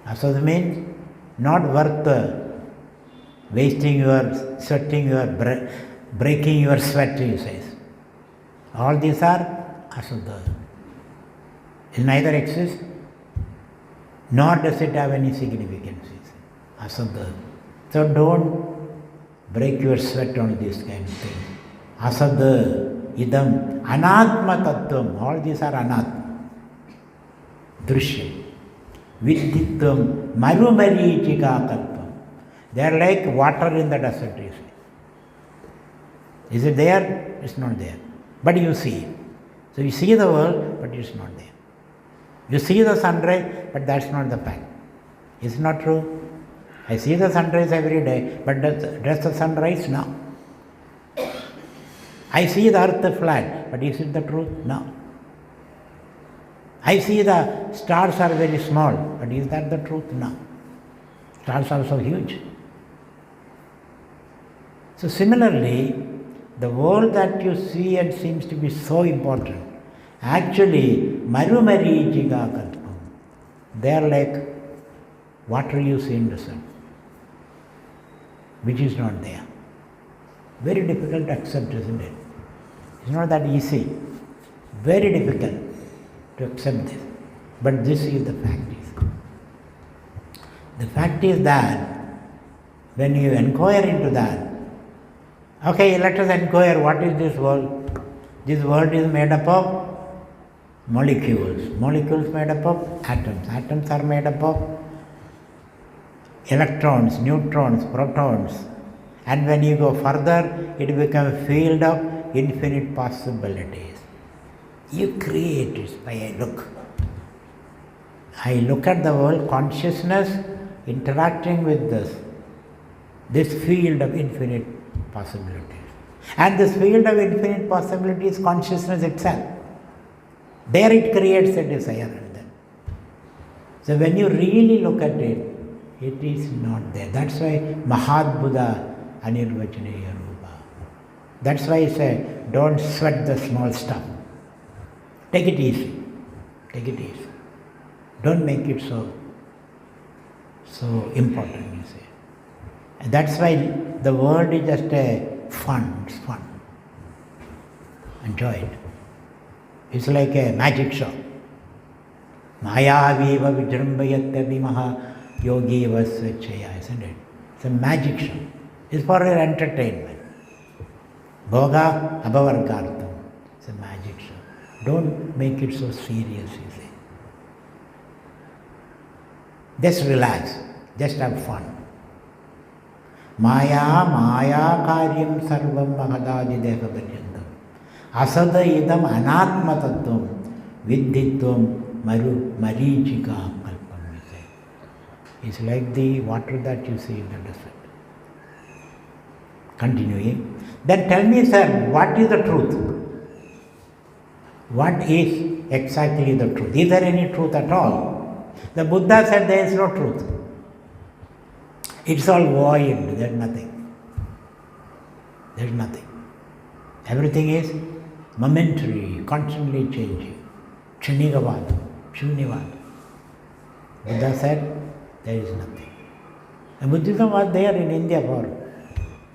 Asad means not worth wasting your, sweating your, breaking your sweat, he says. All these are Asad. It neither exists, nor does it have any significance. Asad. So don't break your sweat on this kind of thing. Asad, idam, anatma tattvam. All these are anatma. Drishya. Viddhitvam, marumarichika kalpam. They are like water in the desert, you see. Is it there? It's not there. But you see it. So you see the world, but it's not there. You see the sunrise, but that's not the fact. Is it not true? I see the sunrise every day, but does the sun rise? No. I see the earth flat, but is it the truth? No. I see the stars are very small, but is that the truth? No. Stars are so huge. So similarly, the world that you see and seems to be so important, actually, Marumarijiga Kalpam, they are like water you see in the sun, which is not there. Very difficult to accept, isn't it? It's not that easy. Very difficult to accept this. But this is the fact. The fact is that when you inquire into that, okay, let us inquire what is this world. This world is made up of molecules. Molecules made up of atoms. Atoms are made up of electrons, neutrons, protons. And when you go further, it becomes a field of infinite possibilities. You create it by a look. I look at the world, consciousness interacting with this field of infinite possibilities. And this field of infinite possibilities is consciousness itself. There it creates a desire and then. So when you really look at it, it is not there. That's why Mahat Buddha Anirvachaneya Rupa. That's why I say, don't sweat the small stuff. Take it easy. Take it easy. Don't make it so important, you see. And that's why the world is just a fun. It's fun. Enjoy it. It's like a magic show. Maya viva vijrambayatya vimaha yogi vasvachaya, isn't it? It's a magic show. It's for your entertainment. Bhoga abhavargartam. It's a magic show. Don't make it so serious, you see. Just relax. Just have fun. Maya karyam sarvam mahadadi deva paryantam. Asada idam anatma tattvam viddhitvam marijika kalpam. It's like the water that you see in the desert. Continuing. Then tell me, sir, what is the truth? What is exactly the truth? Is there any truth at all? The Buddha said there is no truth. It's all void, there's nothing. There's nothing. Everything is momentary, constantly changing. Kshanigavad, Shunyavad. Buddha said there is nothing. And Buddhism was there in India for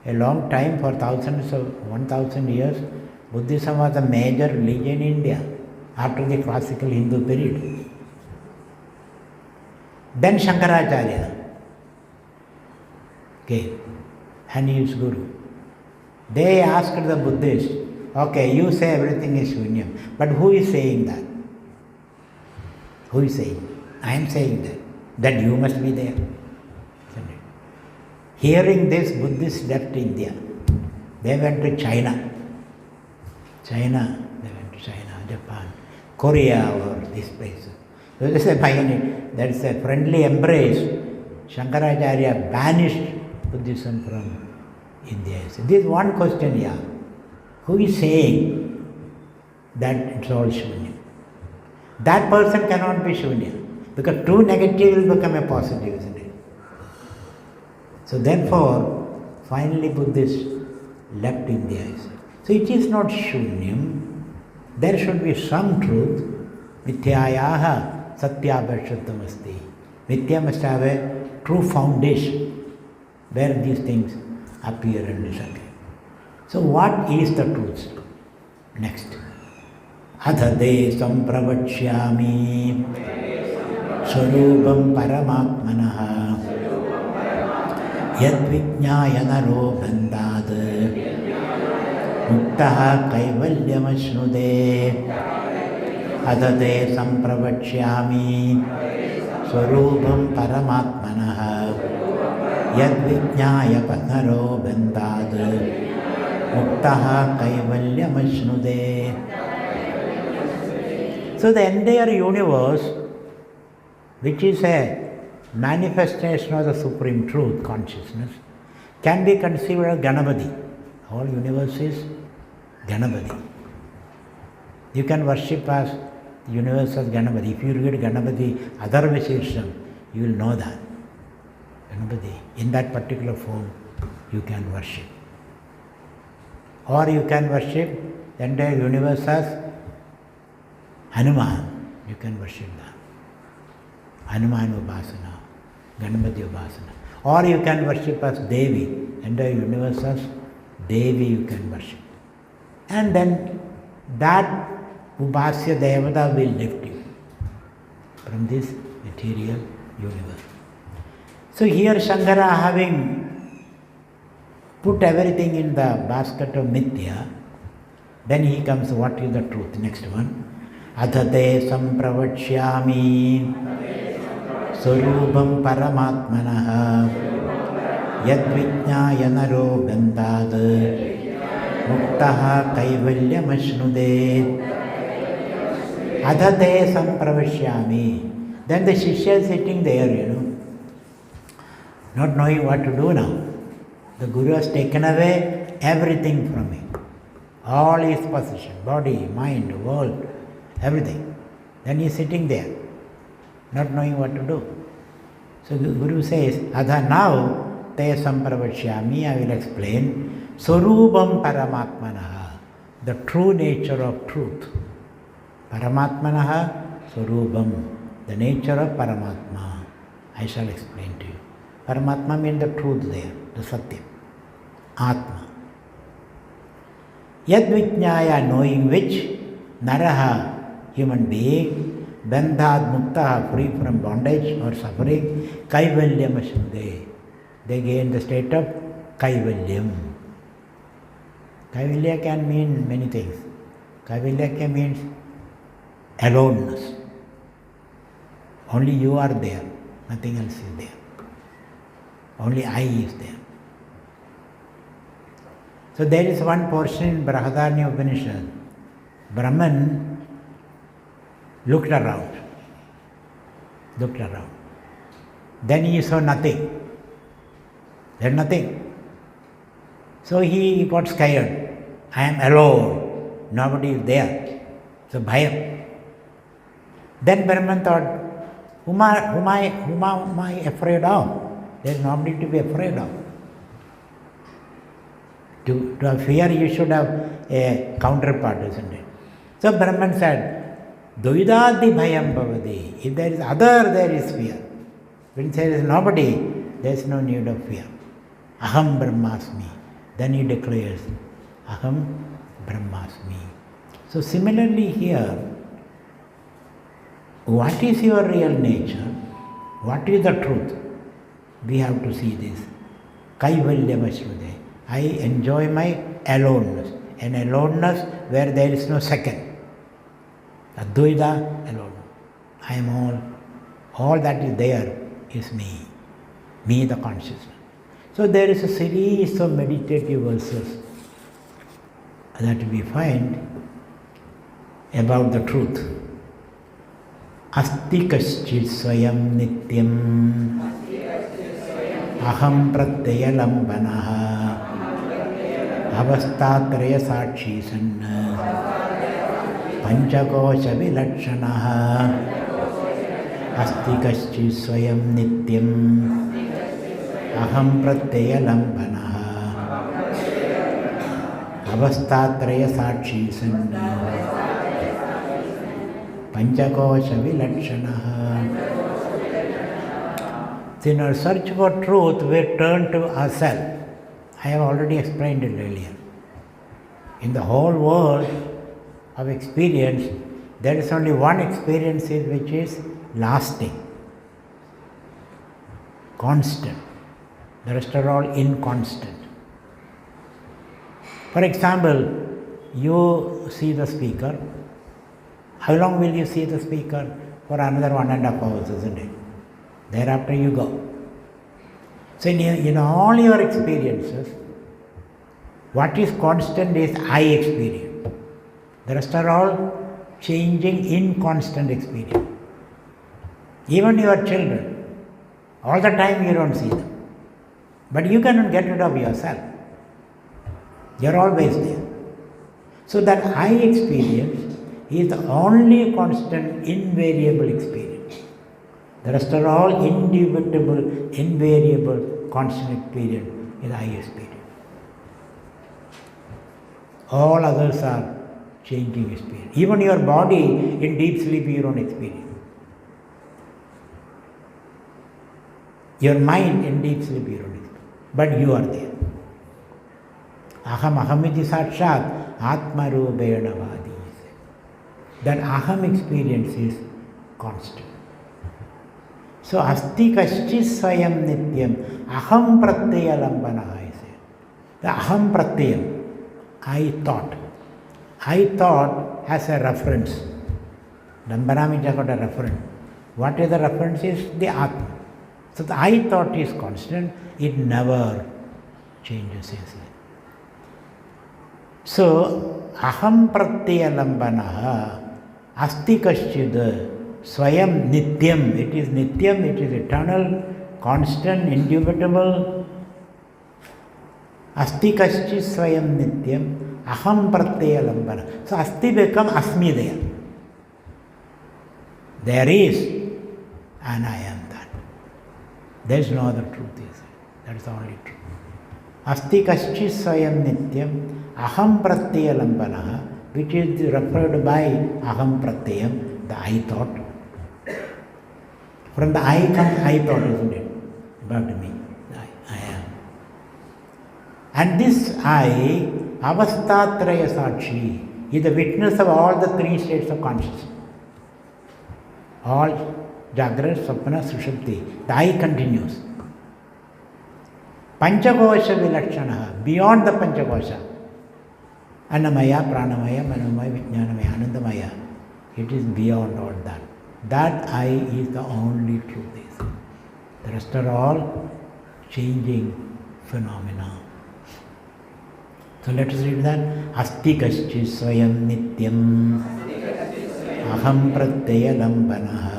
a long time, for 1,000 years. Buddhism was a major religion in India after the classical Hindu period. Then Shankaracharya came and he is Guru. They asked the Buddhists, okay, you say everything is Shunyam, but who is saying that? Who is saying? I am saying that you must be there. Hearing this, Buddhists left India. They went to China. They went to China, Japan, Korea, or these places. So there is a pioneer, there is a friendly embrace. Shankaracharya banished Buddhism from India. So this is one question here. Who is saying that it's all Shunya? That person cannot be Shunya, because true negative will become a positive, isn't it? So therefore, finally Buddhists left India. So it is not Shunyam. There should be some truth. Mithyayaha satyabhashyatam asti. Mithya must have a true foundation where these things appear and disappear. So what is the truth? Next. Adhade sampravachyami swarupam paramatmanaha yadvijñāya naro bandād muktaha kaivalyamasnude. Adhade sampravachyami swarupam paramatmanaha yadvijñāya naro bandād muktaha kaivalyamasnude. So the entire universe, which is a manifestation of the Supreme Truth, consciousness, can be considered as Ganapati. Whole universe is Ganapati. You can worship as the universe as Ganapati. If you read Ganapati, other Vishesham, you will know that. Ganapati, in that particular form, you can worship. Or you can worship the entire universe as Hanuman. You can worship that. Hanuman Upasana, Ganpati Upasana. Or you can worship as Devi. The entire universe as Devi you can worship. And then that Upasya Devata will lift you from this material universe. So here Shankara, having put everything in the basket of Mithya, then he comes, what is the truth? Next one. Adhate sampravachyami Swarupam Paramatmanaha Yadvijnaya naro gandad Muktaha kaivalyam ashnudet. Adhate sampravachyami. Then the Shishya is sitting there, not knowing what to do now. The Guru has taken away everything from him. All his possession, body, mind, world, everything. Then he is sitting there, not knowing what to do. So the Guru says, Adha now te sampravachyami, I will explain. Swarupam Paramatmanaha, the true nature of truth. Paramatmanaha Swarupam, the nature of Paramatma. I shall explain to you. Paramatma means the truth there, the Satya. Atma. Yadvijnaya, knowing which, Naraha, human being, Bandhad Muktaha, free from bondage or suffering, Kaivalyam Ashnude. They gain the state of Kaivalyam. Kaivalya can mean many things. Kaivalya can mean aloneness. Only you are there, nothing else is there. Only I is there. So there is one portion in Brihadaranya Upanishad. Brahman looked around. Then he saw nothing. There's nothing. So he got scared. I am alone. Nobody is there. So bhayam. Then Brahman thought, whom am I afraid of? There is nobody to be afraid of. To have fear, you should have a counterpart, isn't it? So Brahman said, Duvidadi bhayam bhavati. If there is other, there is fear. When there is nobody, there is no need of fear. Aham Brahmasmi. Then he declares, Aham Brahmasmi. So similarly here, what is your real nature? What is the truth? We have to see this. Kaivalyam Ashnude. I enjoy my aloneness. An aloneness where there is no second. Advaita alone. I am all that is there is me. Me the consciousness. So there is a series of meditative verses that we find about the truth. Asti kaschit swayam nityam aham pratyaya lambanaha avasthatraya sakshi sanna panchakosha vilakshanaha asti kaschit swayam nityam aham pratyaya lambanaha avasthatraya sakshi sanna panchakosha vilakshanaha. In our search for truth, we turn to ourselves. I have already explained it earlier. In the whole world of experience, there is only one experience which is lasting, constant. The rest are all inconstant. For example, you see the speaker. How long will you see the speaker? For another 1.5 hours, isn't it? Thereafter you go. So in all your experiences, what is constant is I experience. The rest are all changing, inconstant experience. Even your children, all the time you don't see them. But you cannot get rid of yourself. You are always there. So that I experience is the only constant, invariable experience. The rest are all indubitable, invariable, constant experience is I experience. All others are changing experience. Even your body in deep sleep you don't experience. Your mind in deep sleep you don't experience. But you are there. Aham ahamiti sakshat atma rupena vadi. That aham experience is constant. So asti kaschit swayam nityam aham pratyaya lambana. The aham pratyayam, I thought. I thought has a reference. Lambana means got a reference. What is the reference is the atma. So the I thought is constant, it never changes. So aham pratyaya lambana asti kaschid swayam nityam. It is nityam, it is eternal, constant, indubitable. Asti kaschid swayam nityam aham pratyaya lambana. So asti become asmi there. There is and I am that. There is no other truth. That is the only truth. Asti kaschid swayam nityam aham pratyaya lambana, which is referred by aham pratyayam, the I thought. From the I comes I thought, isn't it? About me. I am. And this I, avastatraya sakshi, is the witness of all the three states of consciousness. All Jagrat, Swapna, Sushupti. The I continues. Panchakosha vilakshana, beyond the Panchakosha. Annamaya, Pranamaya, Manomaya, Vijnanamaya, Anandamaya. It is beyond all that. That I is the only truth. The rest are all changing phenomena. So let us read that. Asti kaschid swayam nityam aham pratyaya lambana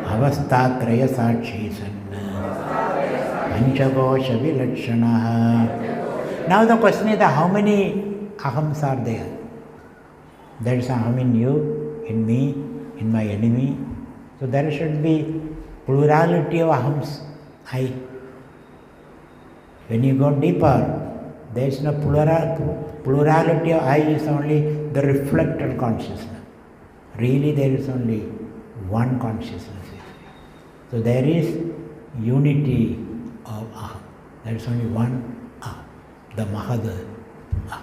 avastatraya sakshi sanna panchakosha vilakshana. Now the question is that how many ahams are there? There is aham in you, in me, in my enemy. So there should be plurality of ahams, I. When you go deeper, there is no plurality of I, is only the reflected consciousness. Really there is only one consciousness. So there is unity of aham. There is only one aham, the Mahad aham.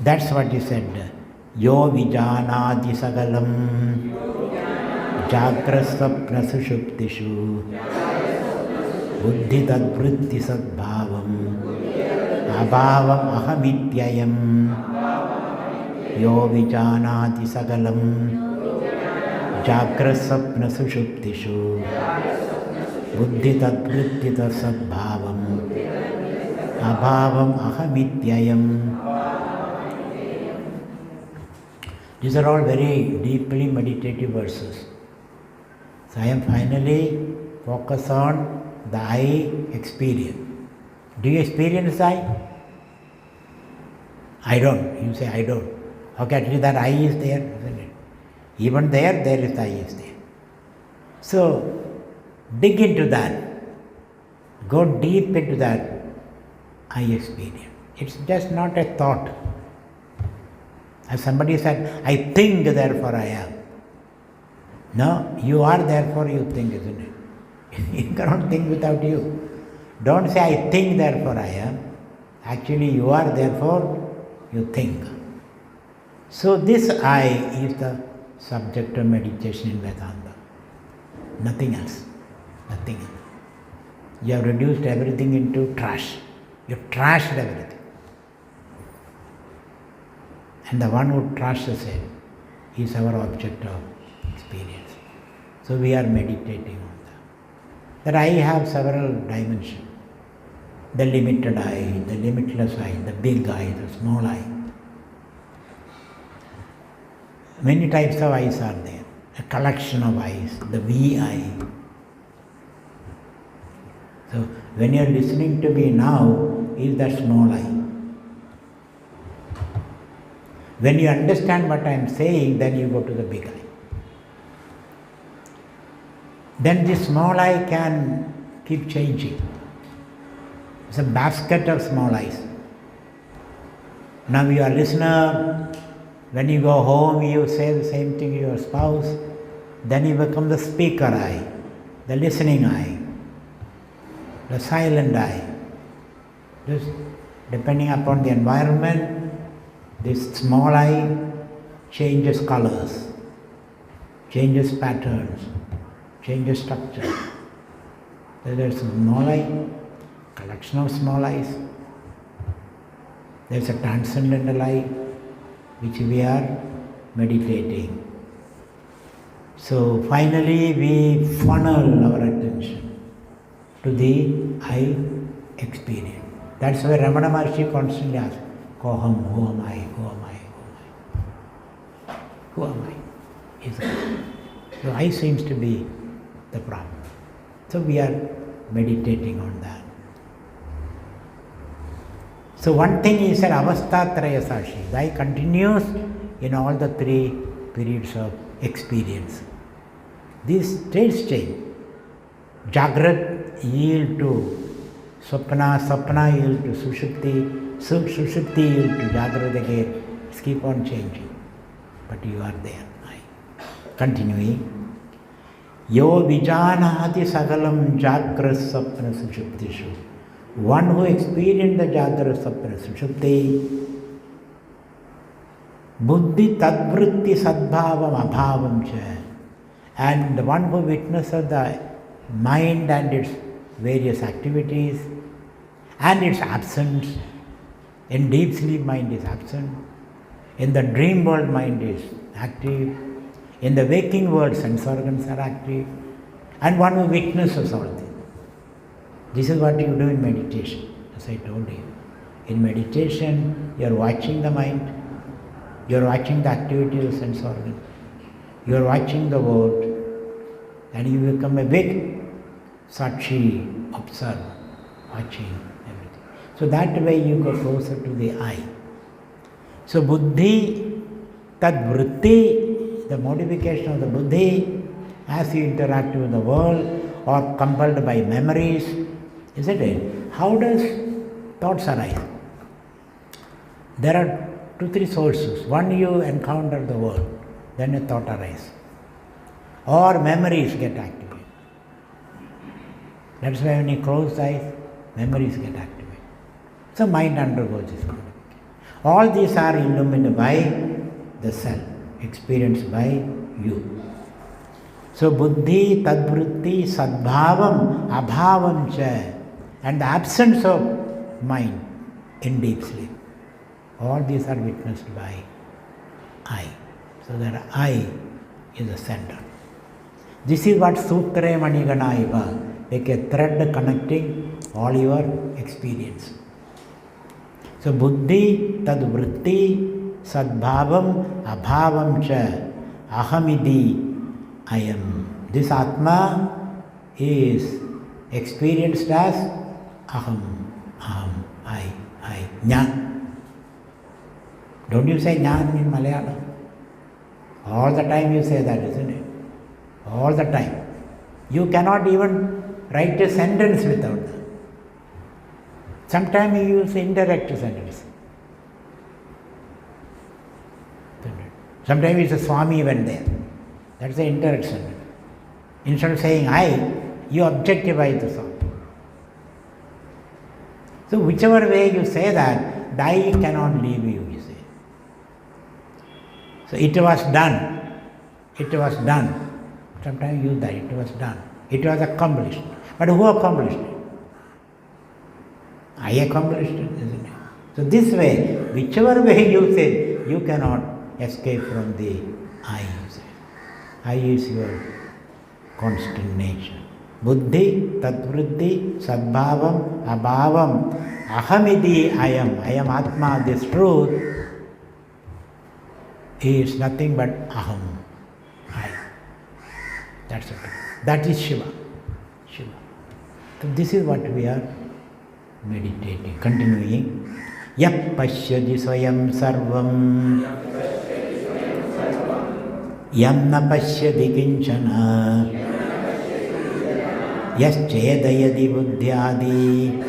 That's what he said. Yo vijanadi sagalam jagra swapna sushuptishu buddhi tadvritti sadbhavam abhavam ahamityayam. Yo vijanadi sagalam jagra swapna sushuptishu buddhi tadvritti sadbhavam abhavam ahamityayam. These are all very deeply meditative verses. So I am finally focused on the I experience. Do you experience I? I don't. You say I don't. Okay, at least that I is there, isn't it? Even there is the I is there. So dig into that. Go deep into that I experience. It's just not a thought. As somebody said, I think, therefore I am. No, you are, therefore you think, isn't it? You cannot think without you. Don't say, I think, therefore I am. Actually, you are, therefore you think. So this I is the subject of meditation in Vedanta. Nothing else. Nothing else. You have reduced everything into trash. You have trashed everything. And the one who trashes it is our object of experience. So we are meditating on that. That I have several dimensions. The limited I, the limitless I, the big I, the small I. Many types of I's are there. A collection of I's, the VI. So when you are listening to me now, is that small I. When you understand what I am saying, then you go to the big I. Then this small I can keep changing. It's a basket of small I's. Now you are a listener. When you go home, you say the same thing to your spouse. Then you become the speaker eye, the listening eye, the silent eye. Just depending upon the environment, this small eye changes colors, changes patterns, changes structure. So there's a small eye, collection of small eyes. There's a transcendental eye, which we are meditating. So finally we funnel our attention to the I experience. That's why Ramana Maharshi constantly asks, Koham, who am I, who am I, who am I? Who am I? Is I. So I seems to be the problem. So we are meditating on that. So one thing is that Avastatraya Sashi. I continues in all the three periods of experience. These states change. Jagrat yield to Swapna, Swapna yield to Sushupti, Sushupti yield to Jagrat again. It's keep on changing. But you are there. Continuing. Yo vijanahati sagalam jagrat sapna sushuptishu. One who experienced the jagrat sapna sushupti, buddhi tadvritti sadbhavam abhavam cha. And the one who witnesses the mind and its various activities and its absence. In deep sleep, mind is absent. In the dream world, mind is active. In the waking world, sense organs are active. And one who witnesses all this. This is what you do in meditation, as I told you. In meditation, you are watching the mind. You are watching the activity of sense organs. You are watching the world. And you become a big Sakshi, observer, watching everything. So that way you go closer to the I. So buddhi, tad vritti, the modification of the buddhi as you interact with the world or compelled by memories, isn't it? How does thoughts arise? There are 2-3 sources. One, you encounter the world, then a thought arises. Or memories get activated. That's why when you close the eyes, memories get activated. So mind undergoes this modification. All these are illuminated by the self, experienced by you. So buddhi, tadvritti, sadbhavam, abhavam cha, and the absence of mind in deep sleep. All these are witnessed by I. So that I is the center. This is what Sutre Manigana Iva, like a thread connecting all your experience. So buddhi, tadvritti, sadbhavam, abhavam cha, ahamidi, I am. This Atma is experienced as aham, I, jnana. Don't you say jnana in Malayalam? All the time you say that, isn't it? All the time. You cannot even write a sentence without that. Sometimes you use indirect sentence. Sometimes it's a Swami went there. That's the indirect sentence. Instead of saying I, you objectify the Swami. So whichever way you say that, I cannot leave you, you say. So it was done. It was done. Sometimes you use that, it was done. It was accomplished. But who accomplished it? I accomplished it, isn't it? So this way, whichever way you say, you cannot escape from the I, you say. I is your constant nature. Buddhi, tatvritti, sadbhavam, abhavam, ahamidi, I am Atma, this truth is nothing but aham, I. That's it. That is Shiva. Shiva. So this is what we are meditating. Continuing. Yap pashyadi swayam sarvam yam na pashyadi kinchana yaschedayadi buddhyadi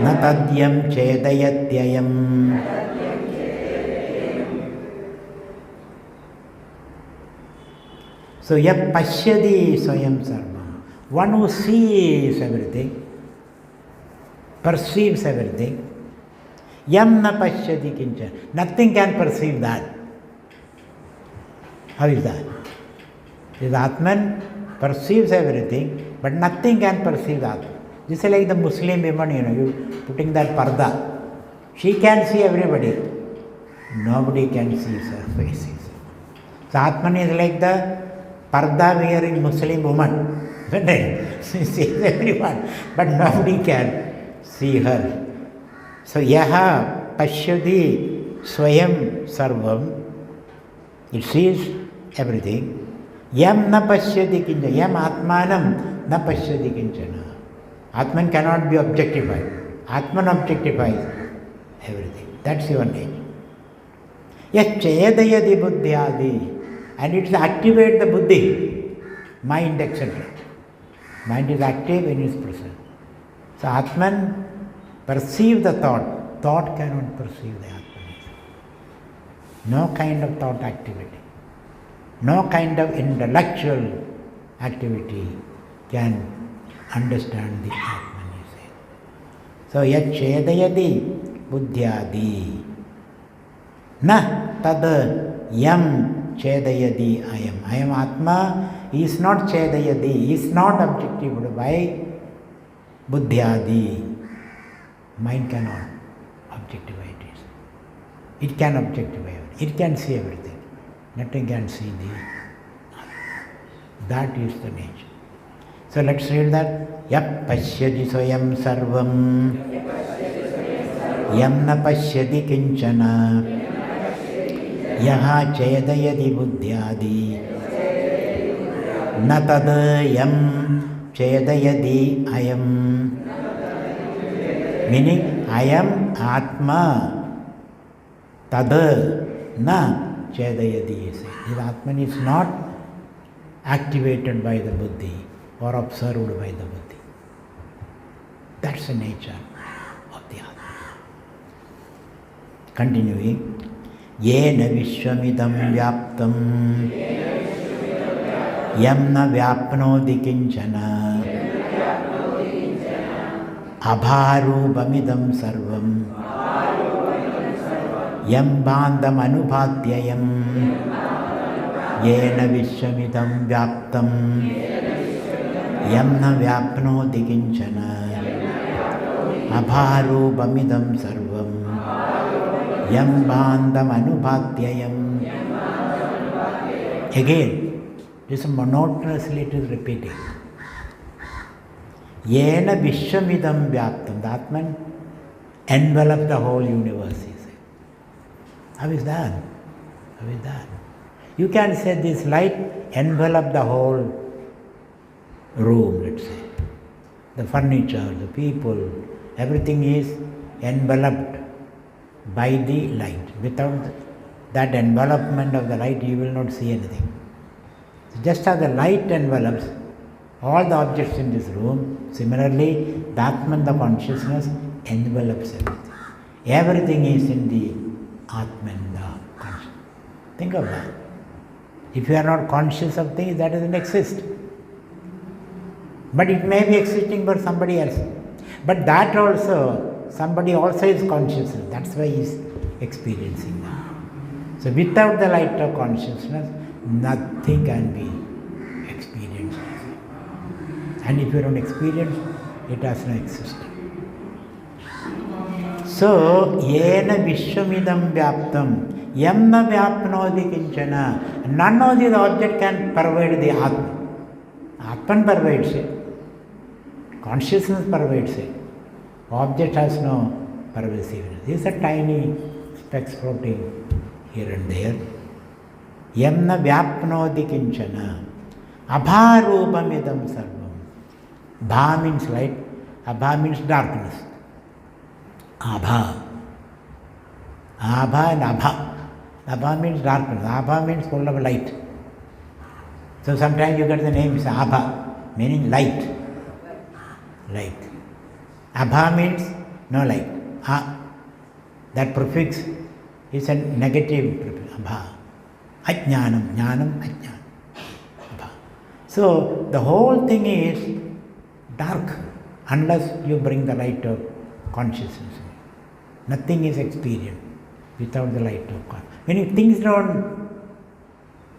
na tadyam chedayatyayam. So yap pashyadi swayam sarvam. One who sees everything, perceives everything. Yam na pashyadi kincha. Nothing can perceive that. How is that? This Atman perceives everything, but nothing can perceive that. This is like the Muslim woman, you putting that parda. She can see everybody. Nobody can see her faces. So Atman is like the parda wearing Muslim woman. She sees everyone, but nobody can see her. So yaha pashyadi swayam sarvam. It sees everything. Yam na pashyati kinchana. Yam atmanam na pashyati kinchana. Atman cannot be objectified. Atman objectifies everything. That's your nature. Yes, chedayadi buddhyadi. And it activates the buddhi, mind, etc. Mind is active in its presence. So Atman perceives the thought. Thought cannot perceive the Atman. No kind of thought activity. No kind of intellectual activity can understand the Atman, you say. So, yat chedayadi buddhyadi na tad yam chedayadi ayam. Ayam Atma is not chedayadi, is not objectified by buddhyadi. Mind cannot objectify it. It can objectify it. It can see everything. Nothing can see the Atma. That is the nature. So let's read that. Yap pashyadi swayam sarvam. Yam na pashyadi kinchana. Yaha chedayadi buddhyadi. Na tad yam chedayadi ayam. Meaning, ayam Atma. Tad na chedayadi. This Atman is not activated by the buddhi or observed by the buddhi. That's the nature of the Atma. Continuing. Yena vishwamidam vyaptam yam na vyapnodi kinchana abharubamidam sarvam yam bandham anubhatyayam yena vishwamidam vyaptam yam na vyapnoti kinchana abharubamidam sarvam yam bandham anubhatyayam. Again, this monotonously it is repeating. Yena vishwamidam vyaptam. The Atman envelops the whole universe. How is that? How is that? You can say this light envelop the whole room, let's say. The furniture, the people, everything is enveloped by the light. Without that envelopment of the light, you will not see anything. So just as the light envelops all the objects in this room, similarly, the Atman, the consciousness, envelops everything. Everything is in the Atman, the consciousness. Think of that. If you are not conscious of things, that doesn't exist. But it may be existing for somebody else. But that also, somebody also is conscious. That's why he is experiencing that. So without the light of consciousness, nothing can be experienced. And if you don't experience, it has no existence. So, yena vishwamidam vyaptam, yamna vyapnodi kinchana. None of these objects can pervade the Atman. Atman pervades it. Consciousness pervades it. Object has no pervasiveness. These are tiny specks floating here and there. Yamna vyapnodi kinchana. Abharupamidam sarvam. Bha means light. Abha means darkness. Abha. Abha and Abha. Abha means darkness. Abha means full of light. So sometimes you get the name Abha, meaning light. Light. Abha means no light. That prefix is a negative prefix. Abha. Ajnanam. Jnanam, ajnanam. Abha. So the whole thing is dark unless you bring the light of consciousness. Nothing is experienced without the light of consciousness. When things don't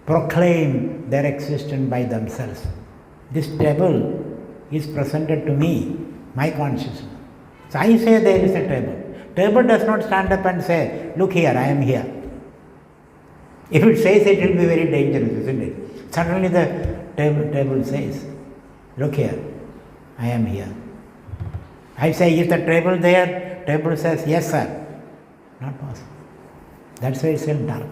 proclaim their existence by themselves, this table is presented to me, my consciousness. So I say there is a table. Table does not stand up and say, look here, I am here. If it says it will be very dangerous, isn't it? Suddenly the table says, look here, I am here. I say, is the table there? Table says, yes sir. Not possible. That's why it's so dark.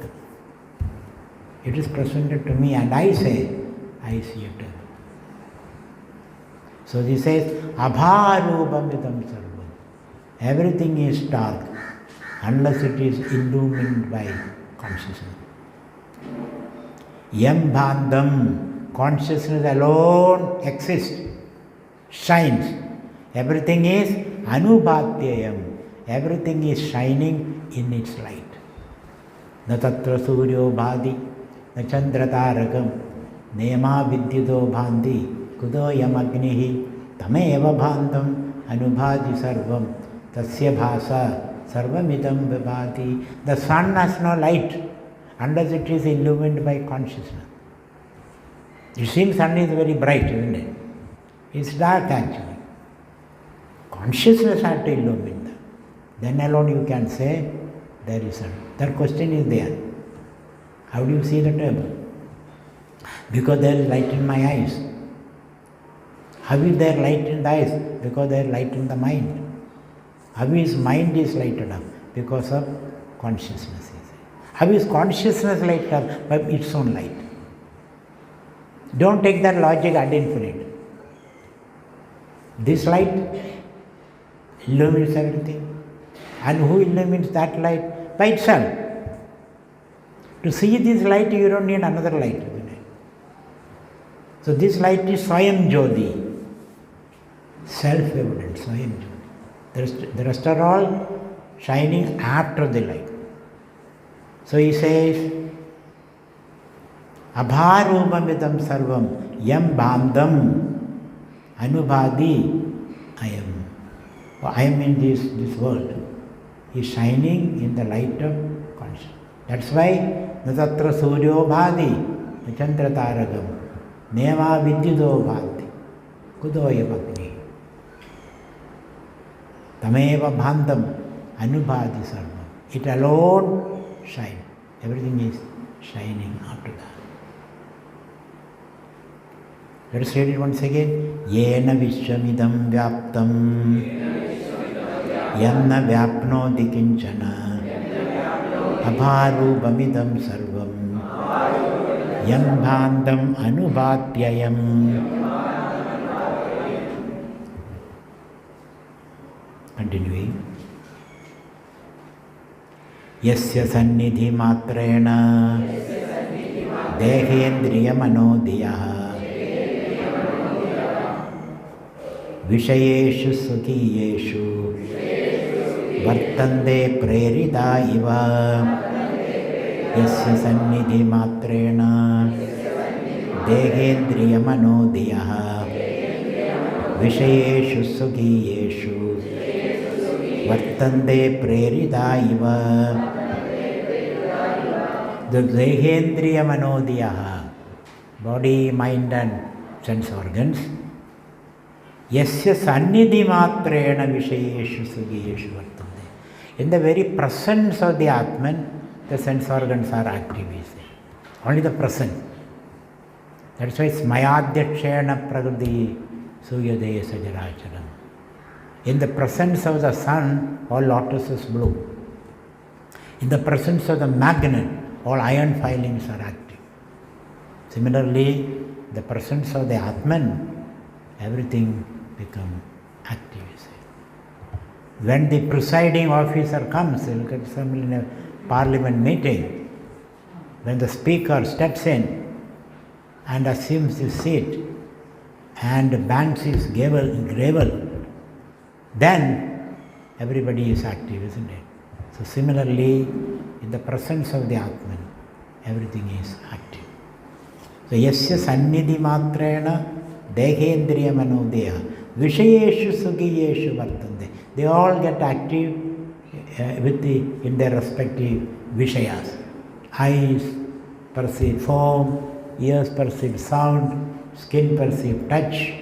It is presented to me and I say, I see a table. So he says, Abharubam idam sarvam. Everything is dark unless it is illumined by consciousness. Yam bhandam, consciousness alone exists, shines. Everything is anubhatyayam. Everything is shining in its light. Na tatra suryo bhadi, na chandra tarakam, nema vidyuto bhandi, kudo yam agnihi, tameva bhandam, anubhadi sarvam, tasya bhasa, sarvamidam vibhati. The sun has no light unless it is illumined by consciousness. It seems sun is very bright, isn't it? It's dark actually. Consciousness has to illumine them. Then alone you can say there is sun. That question is there. How do you see the table? Because there is light in my eyes. How is there light in the eyes? Because there is light in the mind. How is mind is lighted up? Because of consciousness. How is consciousness lighted up? By its own light. Don't take that logic ad infinitum. This light illumines everything. And who illumines that light? By itself. To see this light, you don't need another light, isn't it? So this light is Swayam Jyoti, self-evident, Swayam Jyoti. The rest are all shining after the light. So he says, Abharubamidam sarvam yam bhandam anubhadi ayam. I am in this world. He is shining in the light of consciousness. That's why natatra suryo bhadi, chandra tarakam, nema vidyuto bhati, kudoya bhakti. Tameva bhandam anubhadi sarvam. It alone shines. Everything is shining after that. Let us read it once again. Yena vishwamidam vyaptam yanna vyapnoti kinchana abharubamidam sarvam yam bhandam anubhatyayam. Continuing. Yasya sannidhi matrena dehendriya manodiyah Vishayeshu sukiyeshu vartande prerita iva yasya sannidhi matrena dehendriya manodiyah Vishayeshu sukiyeshu vartande prerita iva. The dehendriya manodiyah, body, mind and sense organs, yasya sannidhi matrena vishayeshu sugiyeshu vartande. In the very presence of the Atman, the sense organs are active. Only the present. That's why it's mayadhyakshena prakriti suyadaya sajaracharam. In the presence of the sun, all lotuses bloom. In the presence of the magnet, all iron filings are active. Similarly, the presence of the Atman, everything becomes active. When the presiding officer comes, look at somebody in a parliament meeting, when the speaker steps in and assumes his seat and banks his gavel, then everybody is active, isn't it? So similarly, in the presence of the Atman, everything is active. So yasya sannidhi matrena dehendriya manodeya vishayeshu sugiyeshu vartande. They all get active in their respective vishayas. Eyes perceive form, ears perceive sound, skin perceive touch,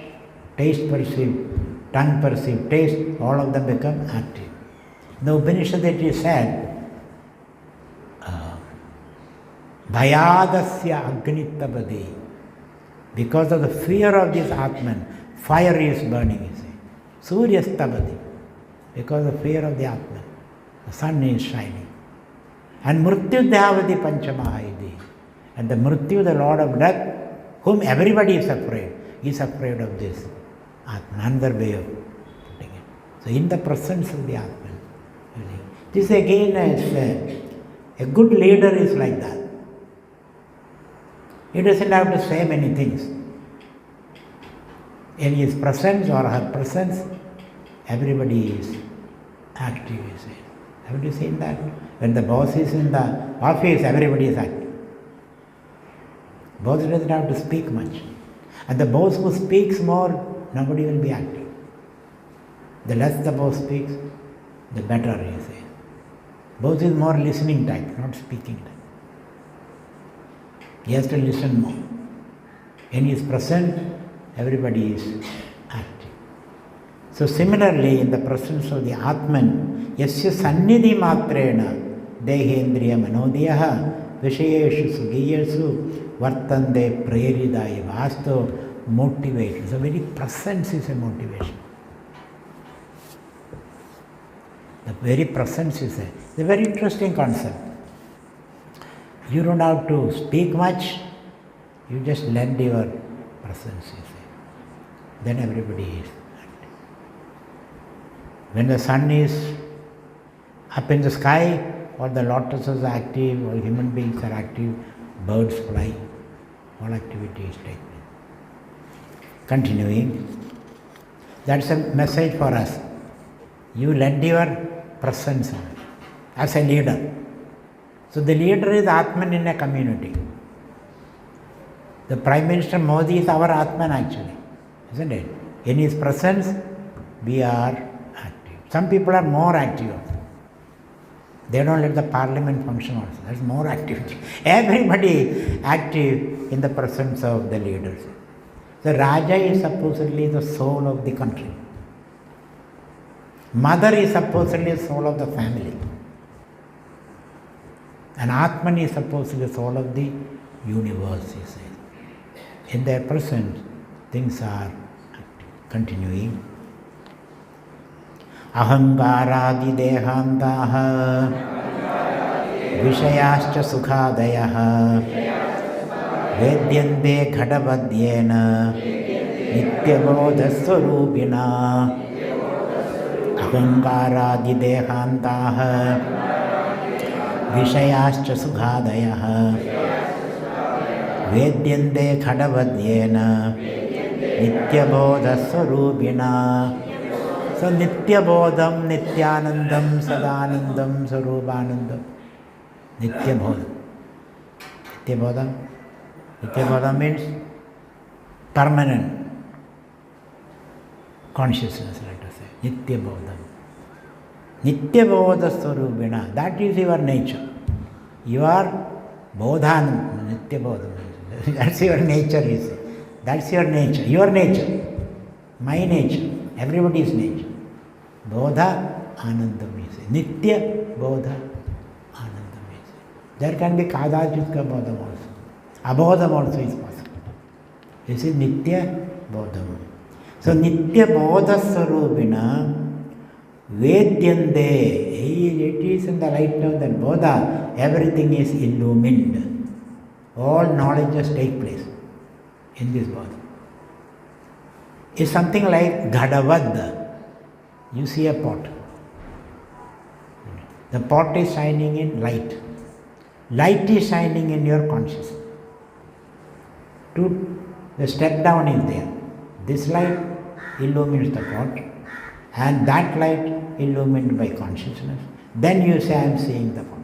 taste perceive, tongue perceive taste, all of them become active. The Upanishad it is said, Bhayadasya Agnitabadi. Because of the fear of this Atman, fire is burning, you see. Suryastabadi. Because of the fear of the Atman, the sun is shining. And Mrityudhavadi Panchamahayadi. And the Mrityu, the Lord of Death, whom everybody is afraid of this Atman, another way of putting it. So in the presence of the Atman, this again is a good leader is like that. He doesn't have to say many things. In his presence or her presence, everybody is active, you see. Have you seen that? When the boss is in the office, everybody is active. Boss doesn't have to speak much. And the boss who speaks more, nobody will be active. The less the boss speaks, the better, you see. Boss is more listening type, not speaking type. He has to listen more. In his presence, everybody is active. So similarly, in the presence of the Atman, yasya sannidhi matrena dehendriya manodiyaha vishayeshu sugiyeshu vartande preridaya vastu motivation. So very presence is a motivation. The very presence is a very interesting concept. You don't have to speak much, you just lend your presence, you see. Then everybody is active. When the sun is up in the sky, all the lotuses are active, all human beings are active, birds fly, all activities take place. Continuing, that's a message for us. You lend your presence as a leader. So the leader is Atman in a community. The Prime Minister Modi is our Atman actually, isn't it? In his presence, we are active. Some people are more active also. They don't let the parliament function also. There's more activity. Everybody active in the presence of the leaders. The Raja is supposedly the soul of the country. Mother is supposedly the soul of the family. And Atman is supposedly the soul of the universe, he says. In their presence, things are active. Continuing. Ahangaradi dehantaha vishayascha sukhadayaha vedyante ghadavadyena nityabodhasvarupina ahangaradi dehantaha vishayascha sukhadayaha vedyante ghadavadyena nityabodhasvarupina. So nityabodham, nityanandam, sadanandam, sarupanandam. Nityabodham. Nityabodham means permanent consciousness, let us say. Nityabodham. Nityabodha swarupina. That is your nature. You are bodhanam, nityabodham. That's your nature, you see. That's your nature. Your nature. My nature. Everybody's nature. Bodha anandam, you say. Nitya bodha anandam, you say. There can be kadachitka bodham also. Abodham also is possible. You see, nitya bodham. So nitya bodha swarupina vedyante. It is in the light of that bodha, everything is illumined. All knowledges take place in this bodha. It's something like Ghadavad. You see a pot. The pot is shining in light. Light is shining in your consciousness. The step down is there. This light illumines the pot and that light illumined by consciousness, then you say, I am seeing the pot.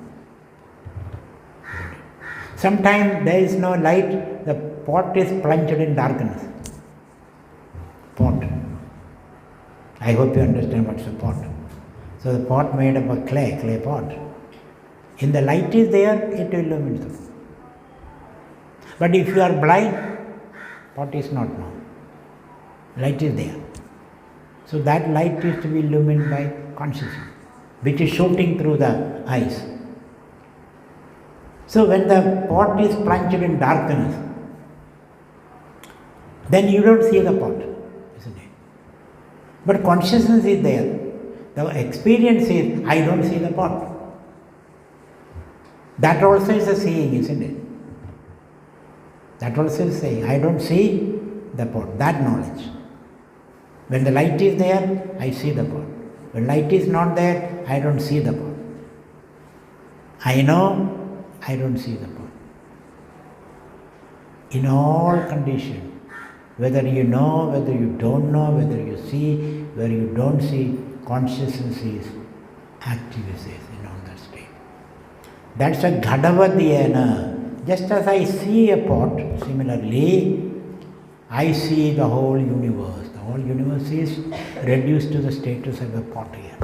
Sometimes there is no light, the pot is plunged in darkness. Pot. I hope you understand what's a pot. So the pot made up of clay pot. In the light is there, it illumines the pot. But if you are blind, pot is not known. Light is there. So that light is to be illumined by consciousness, which is shooting through the eyes. So when the pot is plunged in darkness, then you don't see the pot, isn't it? But consciousness is there. The experience is, I don't see the pot. That also is a seeing, isn't it? That also is saying, I don't see the pot, that knowledge. When the light is there, I see the pot. When light is not there, I don't see the pot. I know, I don't see the pot. In all conditions, whether you know, whether you don't know, whether you see, whether you don't see, consciousness is active in all that state. That's a Ghadavadhyena. Just as I see a pot, similarly, I see the whole universe. The whole universe is reduced to the status of a pot here.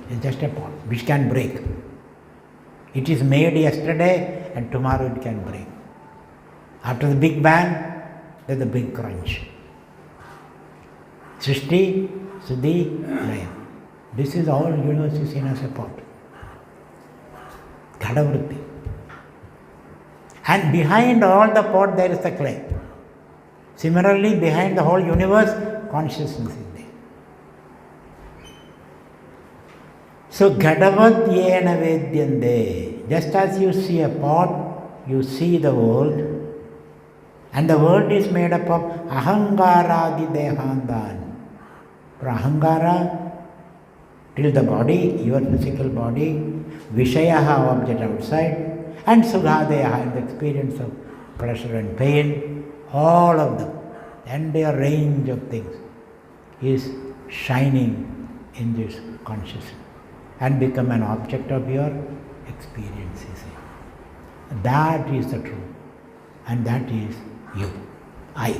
It's just a pot which can break. It is made yesterday and tomorrow it can break. After the Big Bang, there's the big crunch. Srishti, Siddhi, Laya. This is all universe is seen as a pot. Ghadavritti. And behind all the pot there is the clay. Similarly, behind the whole universe, consciousness is there. So, Ghadavadhyena Vedyande. Just as you see a pot, you see the world. And the world is made up of Ahangaradi Dehandan. For Ahangara, till the body, your physical body, Vishayaha, object outside, and Sughadeyaha, the experience of pleasure and pain, all of them, and their range of things is shining in this consciousness and become an object of your experiences. That is the truth, and that is you. I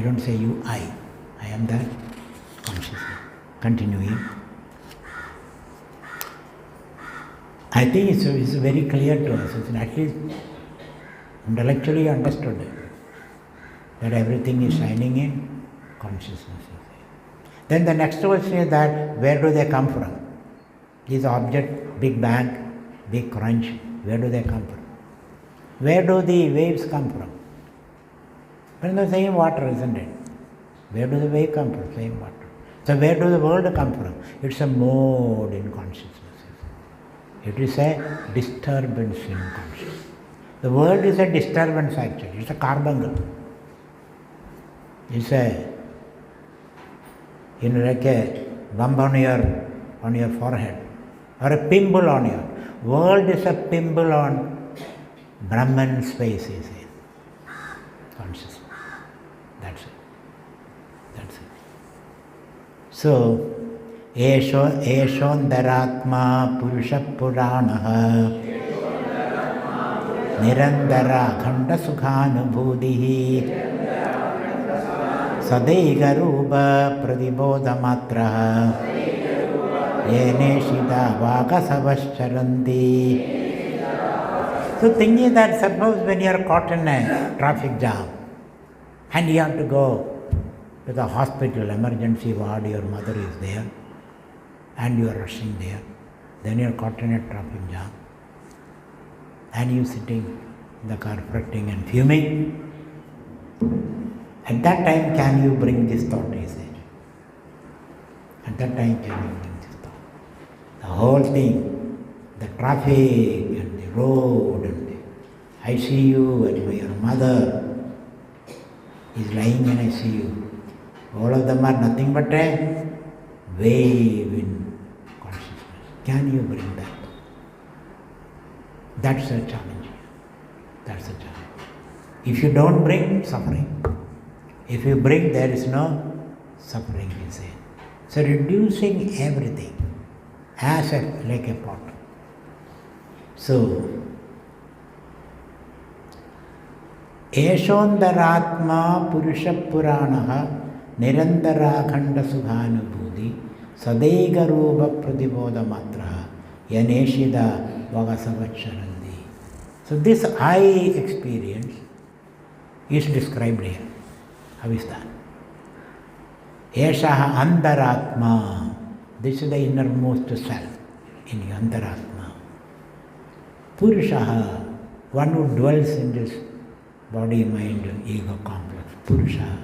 don't say you, I am that consciousness. Continuing. I think it's very clear to us, it's at least intellectually understood that everything is shining in consciousness. Then the next question is that where do they come from? These objects, Big Bang, Big Crunch, where do they come from? Where do the waves come from? From the same water, isn't it? Where do the waves come from? Same water. So where do the world come from? It's a mode in consciousness. It is a disturbance in consciousness. The world is a disturbance actually. It's a carbuncle. It's like a bump on your forehead, or a pimple on your. World is a pimple on Brahman space, is it? Consciousness. That's it. So, Eshondaratma Purusha Puranaha Nirandara Khanda Sukhanubhudihi Sadaiga Rupa Pradibodha Matraha Yeneshida Vakasavascharanti. So thinking that suppose when you are caught in a traffic jam and you have to go to the hospital, emergency ward, your mother is there and you are rushing there, then you are caught in a traffic jam and you sitting in the car fretting and fuming. At that time can you bring this thought, is it? At that time can you bring this thought? The whole thing, the traffic and the road and the ICU and your mother is lying in ICU. All of them are nothing but a wave in consciousness. Can you bring that? That's a challenge. That's a challenge. If you don't bring, suffering. If you bring, there is no suffering, you say. So reducing everything as like a pot. So, Eshondaratma Purusha Puranaha Nirandara Sughanubhudi Sadega Rupa Pradibodha Matra Yaneshida Vagasavacharandi. So this I experience is described here. How is that? Eshaha Andaratma. This is the innermost self in your Andaratma. Purushaha, one who dwells in this body, mind, ego complex. Purusha.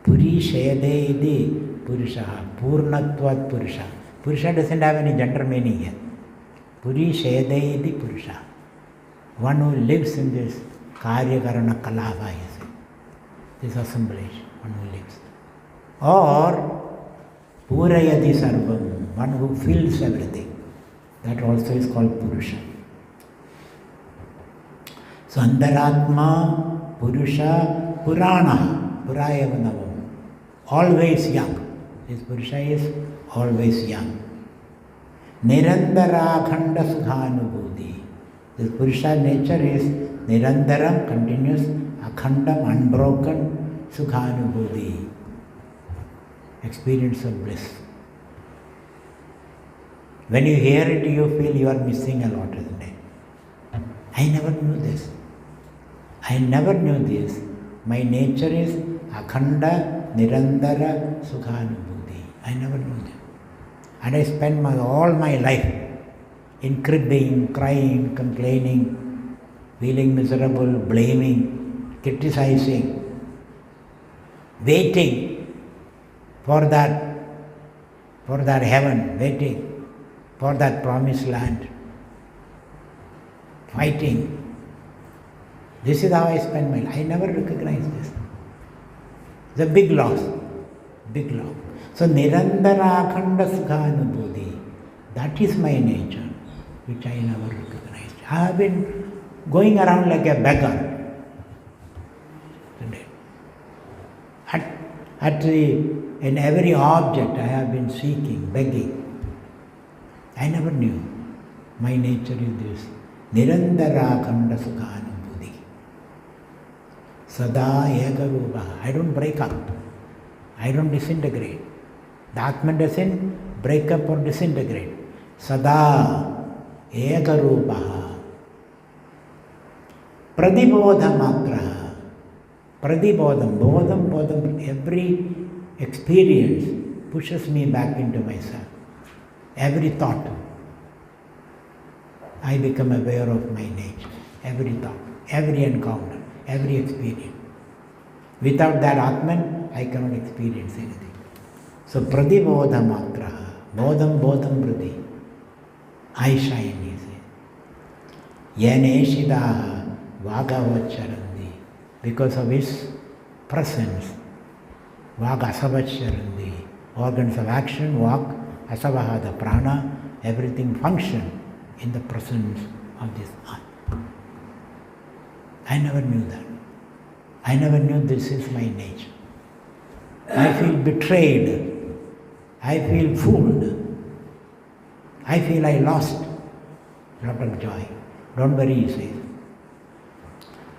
Puri Shayadedi Purushaha. Purnatvat Purusha. Purusha doesn't have any gender meaning here. Puri Shayadedi Purusha. One who lives in this Karya Karana Kalava, this assemblage, one who lives. Or Purayadi Sarvam, one who fills everything. That also is called Purusha. So Andaratma, Purusha, Purana, Purayavanavam, always young. This Purusha is always young. Nirandara Khanda Sukhanubhudi. This Purusha nature is Nirandaram, continuous, Akhandam, unbroken, Sukhanubhudi. Experience of bliss. When you hear it, you feel you are missing a lot, isn't it? I never knew this. I never knew this. My nature is Akhanda, Nirandara, Sukhanubhudi. I never knew that. And I spent all my life in cribbing, crying, complaining, feeling miserable, blaming, criticizing, waiting for that heaven, waiting for that promised land, fighting. This is how I spend my life. I never recognized this. It's a big loss, big loss. So Nirandara Akhanda Sukhanubhudi, that is my nature, which I never recognized. I have been going around like a beggar. In every object I have been seeking, begging. I never knew. My nature is this. Nirandara Akhanda Sukhanubhudi. Sada Ekarupa. I don't break up. I don't disintegrate. The Atman doesn't break up or disintegrate. Sada Ekarupa. Pradibodha Matra. Pradibodham, bodham, every experience pushes me back into myself. Every thought, I become aware of my nature. Every thought, every encounter, every experience. Without that Atman, I cannot experience anything. So Pradibodha Matra, bodham prati, I shine, he says. Yaneshidaha Vagavacharandi. Because of his presence, Vaga Asavacharandi, organs of action, walk, Asavaha, the prana, everything function in the presence of this Atma. I never knew that. I never knew this is my nature. I feel betrayed. I feel fooled. I feel I lost a lot of joy. Don't worry, he says.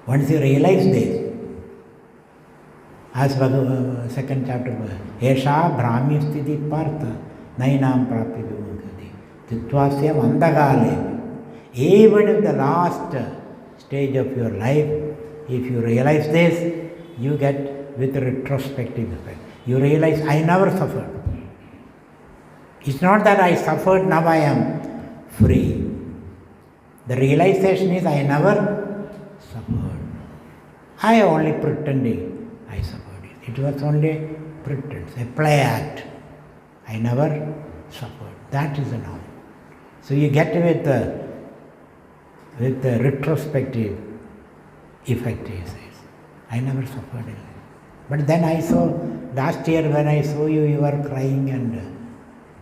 Once you realize this, as second chapter, Esha Brahmi Sthiti Partha Nainam Prapi Vimukati Titvasyam Andagale. Even in the last stage of your life, if you realize this, you get with retrospective effect. You realize, I never suffered. It's not that I suffered, now I am free. The realization is, I never suffered. I only pretending I suffered it. It was only pretense, a play act. I never suffered. That is the knowledge. So you get with the retrospective effect, he says. I never suffered it. But then I saw, last year when I saw you, you were crying and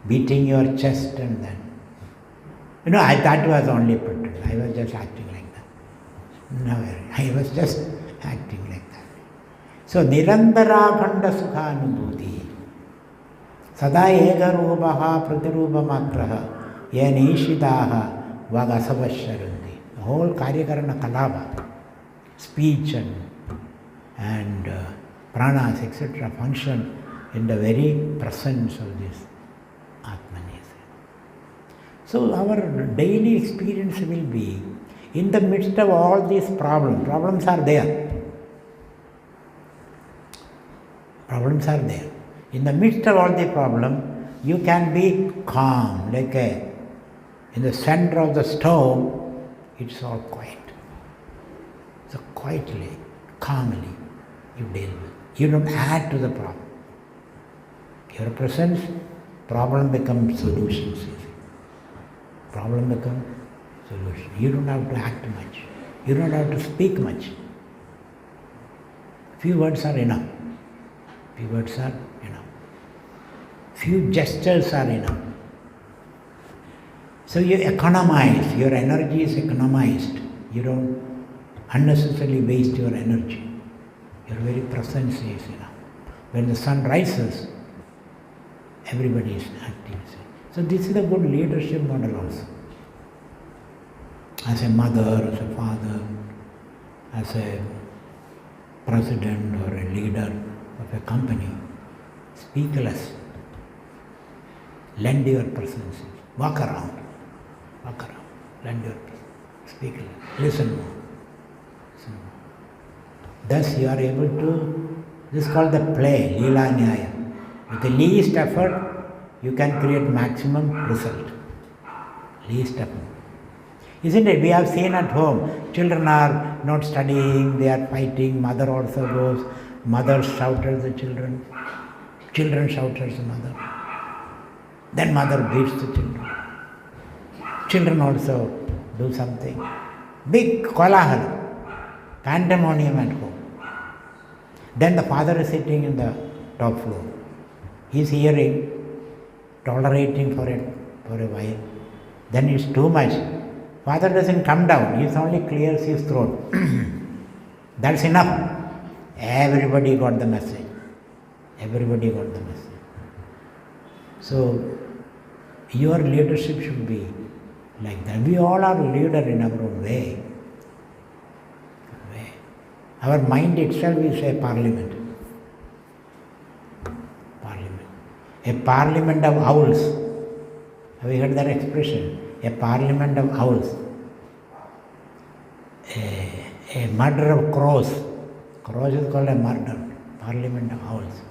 beating your chest and then. That was only pretense. I was just acting like that. No, I was just acting like that. So Nirandara Khanda Sukhanubhudi. Sada ega rupaha pratirupamatraha yen ishidaha vagasavasharandi. The whole karyakarana kalava, speech and pranas, etc. function in the very presence of this Atman. So our daily experience will be, in the midst of all these problems are there. Problems are there. In the midst of all the problem, you can be calm, like in the center of the stove, it's all quiet. So quietly, calmly, you deal with it. You don't add to the problem. Your presence, problem becomes solutions. Problem becomes solution. You don't have to act much. You don't have to speak much. Few words are enough. Few words are enough. Few gestures are enough. So you economize. Your energy is economized. You don't unnecessarily waste your energy. Your very presence is enough. When the sun rises, everybody is active. So this is a good leadership model also. As a mother, as a father, as a president or a leader of a company, speak less. Lend your presence. Walk around. Lend your presence. Speak less. Listen more. Thus you are able to, this is called the play, Leela Nyaya. With the least effort, you can create maximum result. Least effort. Isn't it? We have seen at home, children are not studying, they are fighting, mother also goes, mother shouts at the children, children shout at the mother. Then mother beats the children. Children also do something. Big kolahal, pandemonium at home. Then the father is sitting in the top floor. He is hearing, tolerating for a while. Then it's too much. Father doesn't come down, he only clears his throat. That's enough. Everybody got the message. Everybody got the message. So, your leadership should be like that. We all are leader in our own way. Our mind itself is a parliament. A parliament of owls. Have you heard that expression? A parliament of owls. A murder of crows. Crows is called a murder. Parliament of owls.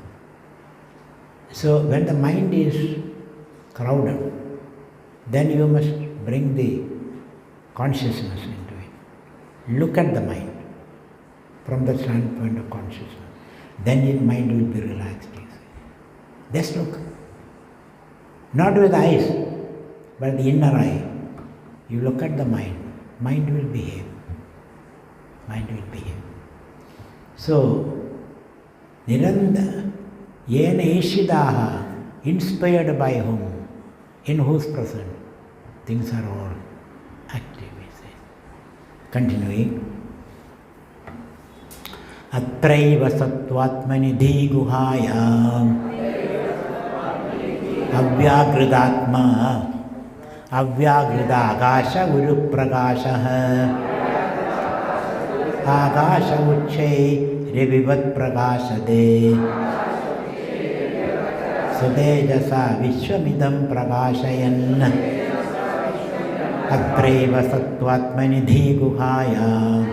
So when the mind is crowded, then you must bring the consciousness into it. Look at the mind from the standpoint of consciousness. Then your mind will be relaxed. Just look. Not with eyes, but the inner eye. You look at the mind. Mind will behave. Mind will behave. So, Niranda, Yena Ishidaha, inspired by whom? In whose presence? Things are all active, we say. Continuing. Atraiva sattvatmanidhi guhayam avyagridatma avyagrida akasha guru prakasha akasha uchche revivat prakashade sudejasa vishwamidam prakashayan atraiva sattvatmanidhi guhayam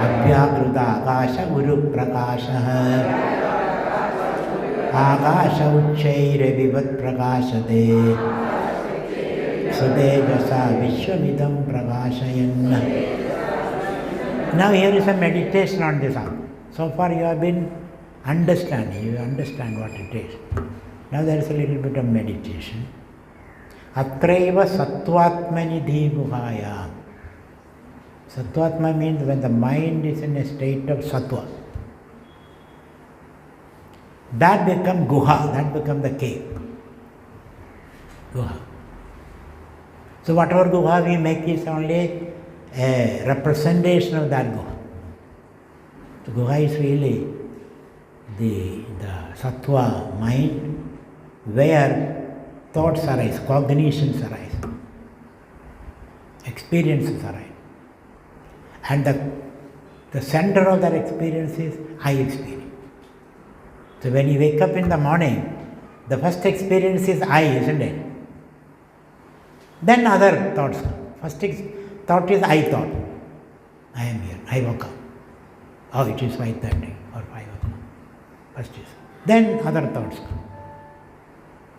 avyagruda akasha guru prakasha akasha uchchaire vivat prakashate sudejasa vishwamidam prakashayan. Now here is a meditation on this. So far you have been understanding, you understand what it is. Now there is a little bit of meditation. Atraiva sattvatmanidhi guhaya. Sattvatma means when the mind is in a state of sattva. That becomes guha, that becomes the cave. Guha. So whatever guha we make is only a representation of that guha. So guha is really the sattva mind, where thoughts arise, cognitions arise, experiences arise. And the center of that experience is I experience. So when you wake up in the morning, the first experience is I, isn't it? Then other thoughts come. First thought is I thought. I am here, I woke up. Oh, it is 5:30 or 5 o'clock. First is. Then other thoughts come.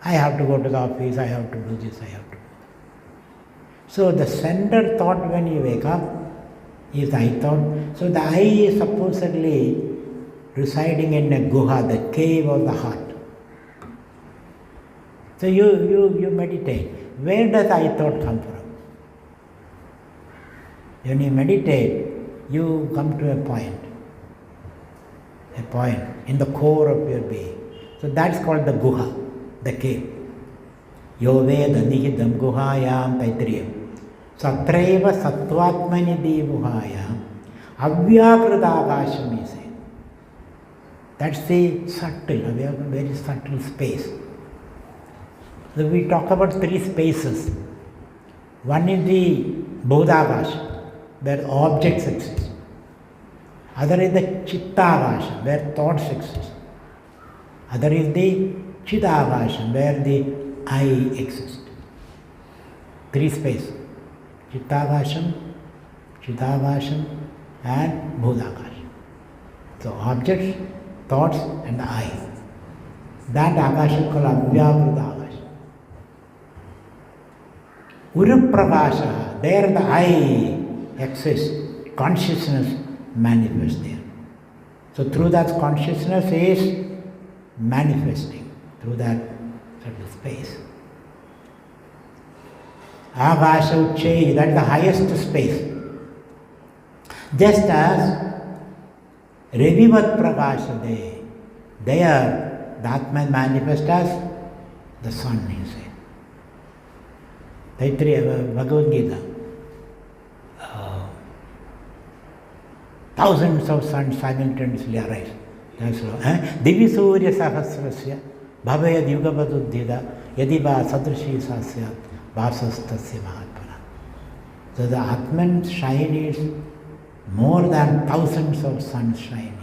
I have to go to the office, I have to do this, I have to do that. So the center thought when you wake up is I thought. So the I is supposedly residing in a guha, the cave of the heart. So you meditate. Where does I thought come from? When you meditate, you come to a point in the core of your being. So that's called the guha, the cave. Yo veda nihidam guhayam taitriyam. Satraiva sattvatmani divuhayam avyakridagasham is it. That's the subtle, a very subtle space. So we talk about three spaces. One is the bodhagasham, where objects exist. Other is the chittagasham, where thoughts exist. Other is the chidagasham, where the I exists. Three spaces. Chittagasham, chidagasham and bodhagasham. So objects, thoughts and the I. That agasham called avyakrita agasham. Urupravasha, there the I exists, consciousness manifests there. So through that consciousness is manifesting, through that certain space. Agasha Ucheyi, that is the highest space. Just as Revivat Prakashade, there the Atman manifests as the sun, he said. Taittiriya Bhagavad Gita. Thousands of suns simultaneously arise. That's all. Divi Surya Sahasrasya Bhavaya Yugapaduddhida Yadiva Sadrishi Sasyat Vasastasya Mahatmana. So the Atman's shine is more than thousands of suns shine.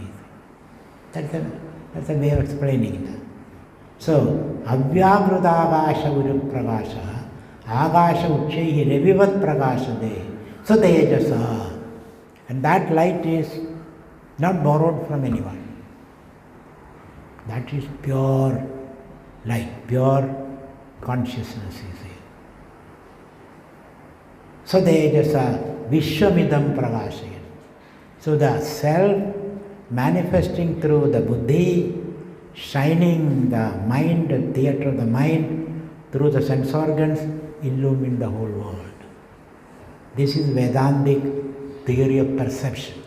That's a way of explaining that. So, Avyakrudagāsha Urupravāsha Agāsha Uchehi Revivat Prakāshade Sadejasa. And that light is not borrowed from anyone. That is pure light, pure consciousness is here. So Sadejasa Vishwamidam Prakāshaya. So the self manifesting through the buddhi, shining the mind, the theatre of the mind, through the sense organs, illumine the whole world. This is Vedantic theory of perception.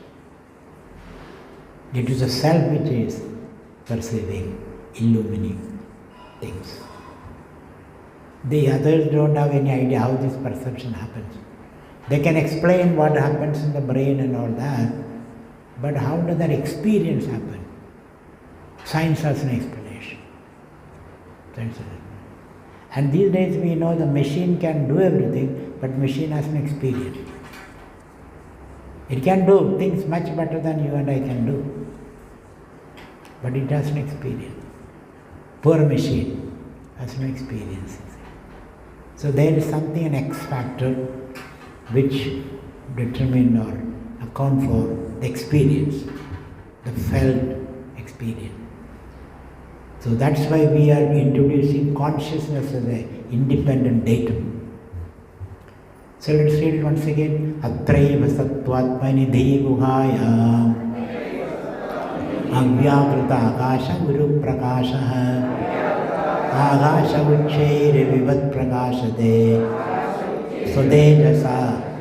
It is the self which is perceiving, illumining things. The others don't have any idea how this perception happens. They can explain what happens in the brain and all that, but how does that experience happen? Science has an explanation. And these days we know the machine can do everything, but machine has an experience. It can do things much better than you and I can do, but it has an experience. Poor machine has no experience. So there is something, an X factor, which determine or account for the experience, the felt experience. So that's why we are introducing consciousness as an independent datum. So let's read it once again. Atraiva sattvatmani devuhaya avyakrita akasha guru prakasha akasha uchere vivat prakashade sodejasa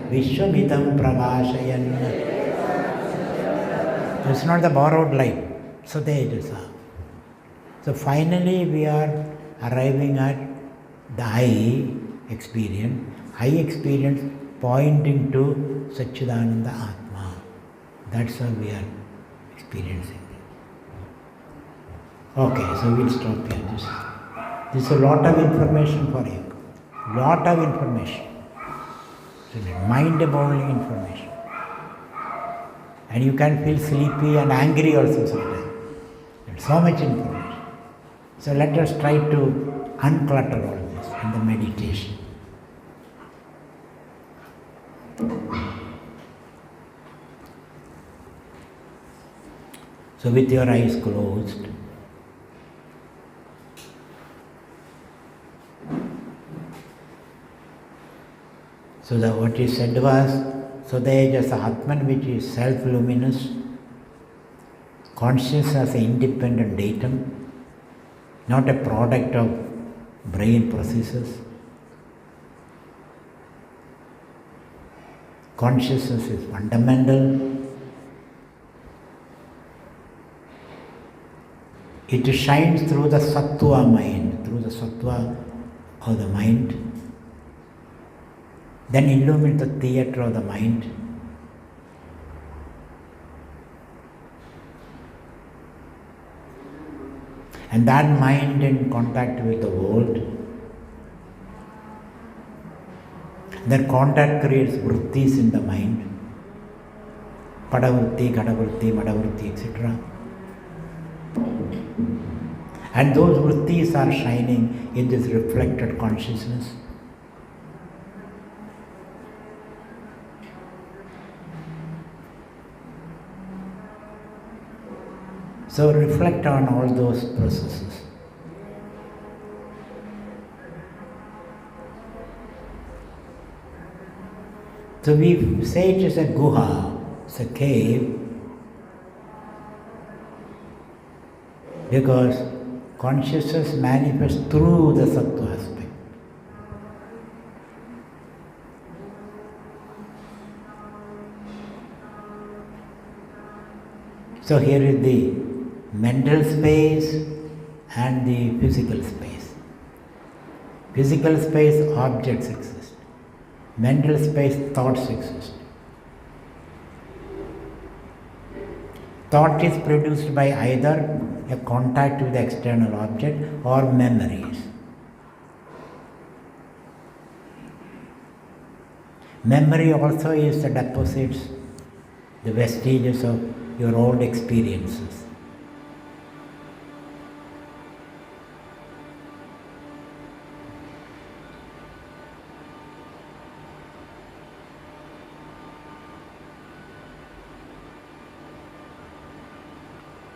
vishwamitam prakashayan. It's not the borrowed light. Sodejasa. So finally we are arriving at the I experience. I experience pointing to Satchidananda Atma. That's how we are experiencing it. Okay, so we'll stop here. This is a lot of information for you. Lot of information. Mind-boggling information. And you can feel sleepy and angry also sometimes. There's so much information. So let us try to unclutter all this in the meditation. So with your eyes closed, so that what he said was, so there is a Atman which is self-luminous, conscious as an independent datum, not a product of brain processes. Consciousness is fundamental. It shines through the sattva mind, through the sattva of the mind, then illumines the theatre of the mind. And that mind in contact with the world, that contact creates vrittis in the mind, padavritti, gadavritti, madavritti, etc. And those vrittis are shining in this reflected consciousness. So reflect on all those processes. So we say it is a guha, it's a cave, because consciousness manifests through the sattva aspect. So here is the mental space and the physical space. Physical space, objects exist. Mental space, thoughts exist. Thought is produced by either a contact with the external object or memories. Memory also is the deposits, the vestiges of your old experiences.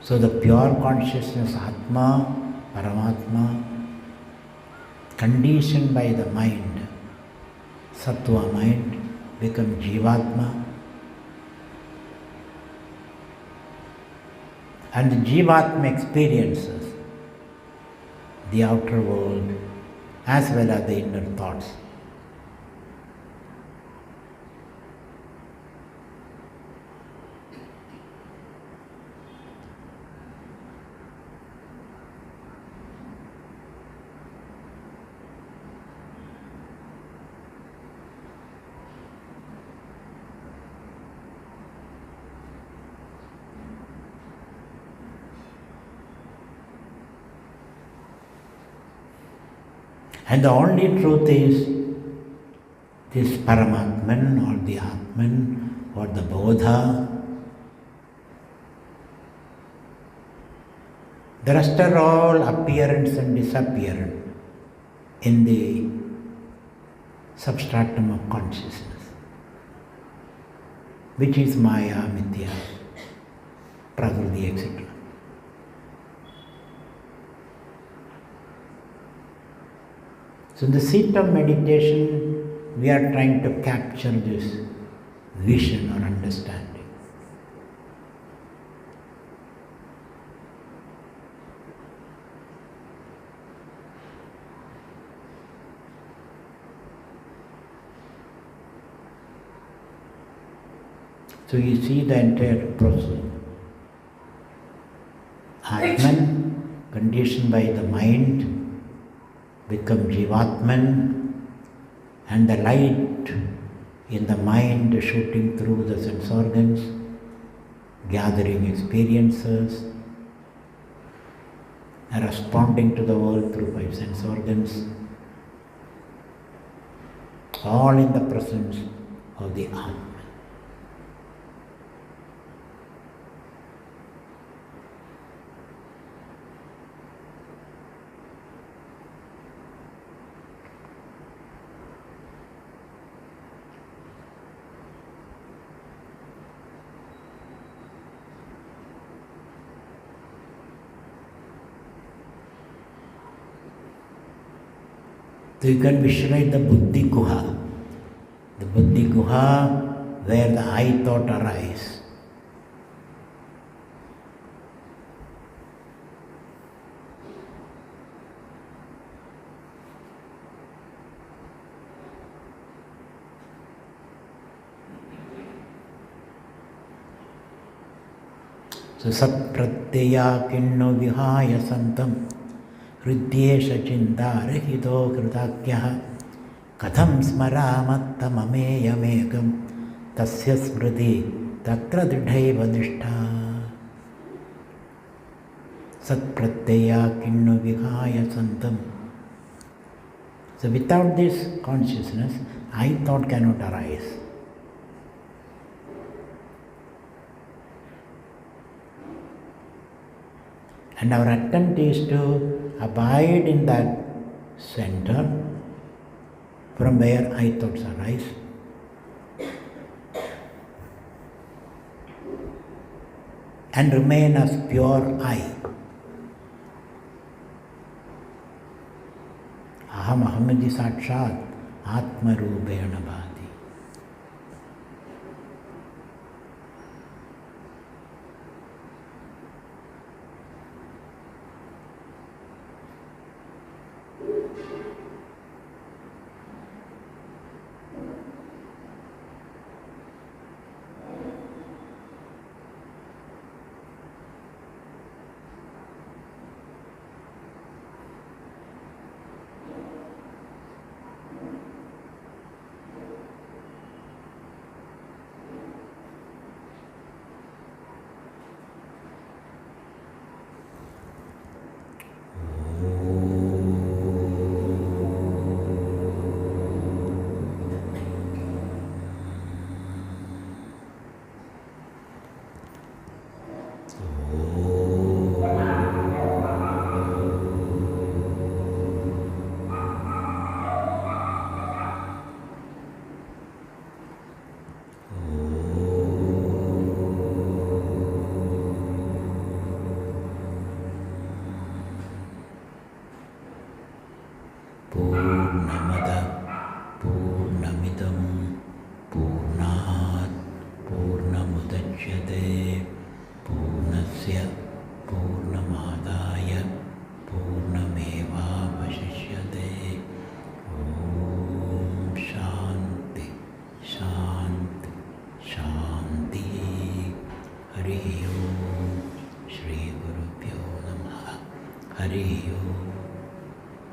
So the pure consciousness, Atma, Paramatma, conditioned by the mind, Sattva mind, become Jivatma. And the Jivatma experiences the outer world as well as the inner thoughts. And the only truth is this Paramatman or the Atman or the Bodha. The rest are all appearance and disappearance in the substratum of consciousness, which is Maya, Mithya, Prakriti, etc. So in the seat of meditation, we are trying to capture this vision or understanding. So you see the entire process. Atman, conditioned by the mind, become Jivatman, and the light in the mind shooting through the sense organs, gathering experiences, are responding to the world through 5 sense organs, all in the presence of the Atman. So you can visualize the Buddhi Guha. The Buddhi Guha where the I thought arise. So Sat Pratyaya Kinno Vihaya Santam Hridyesha Chindarahito Kritakyah Katham Smaramattamameyamekam Tasya Smriti Tatra Dridhaiva Nishtha. Sat Pratyaya Kinno Vihaya Santam. So without this consciousness, I thought cannot arise. And our attempt is to abide in that center from where I thoughts arise. And remain as pure I. Aham ahamiti sakshat atma rupena bhati. Hare Om.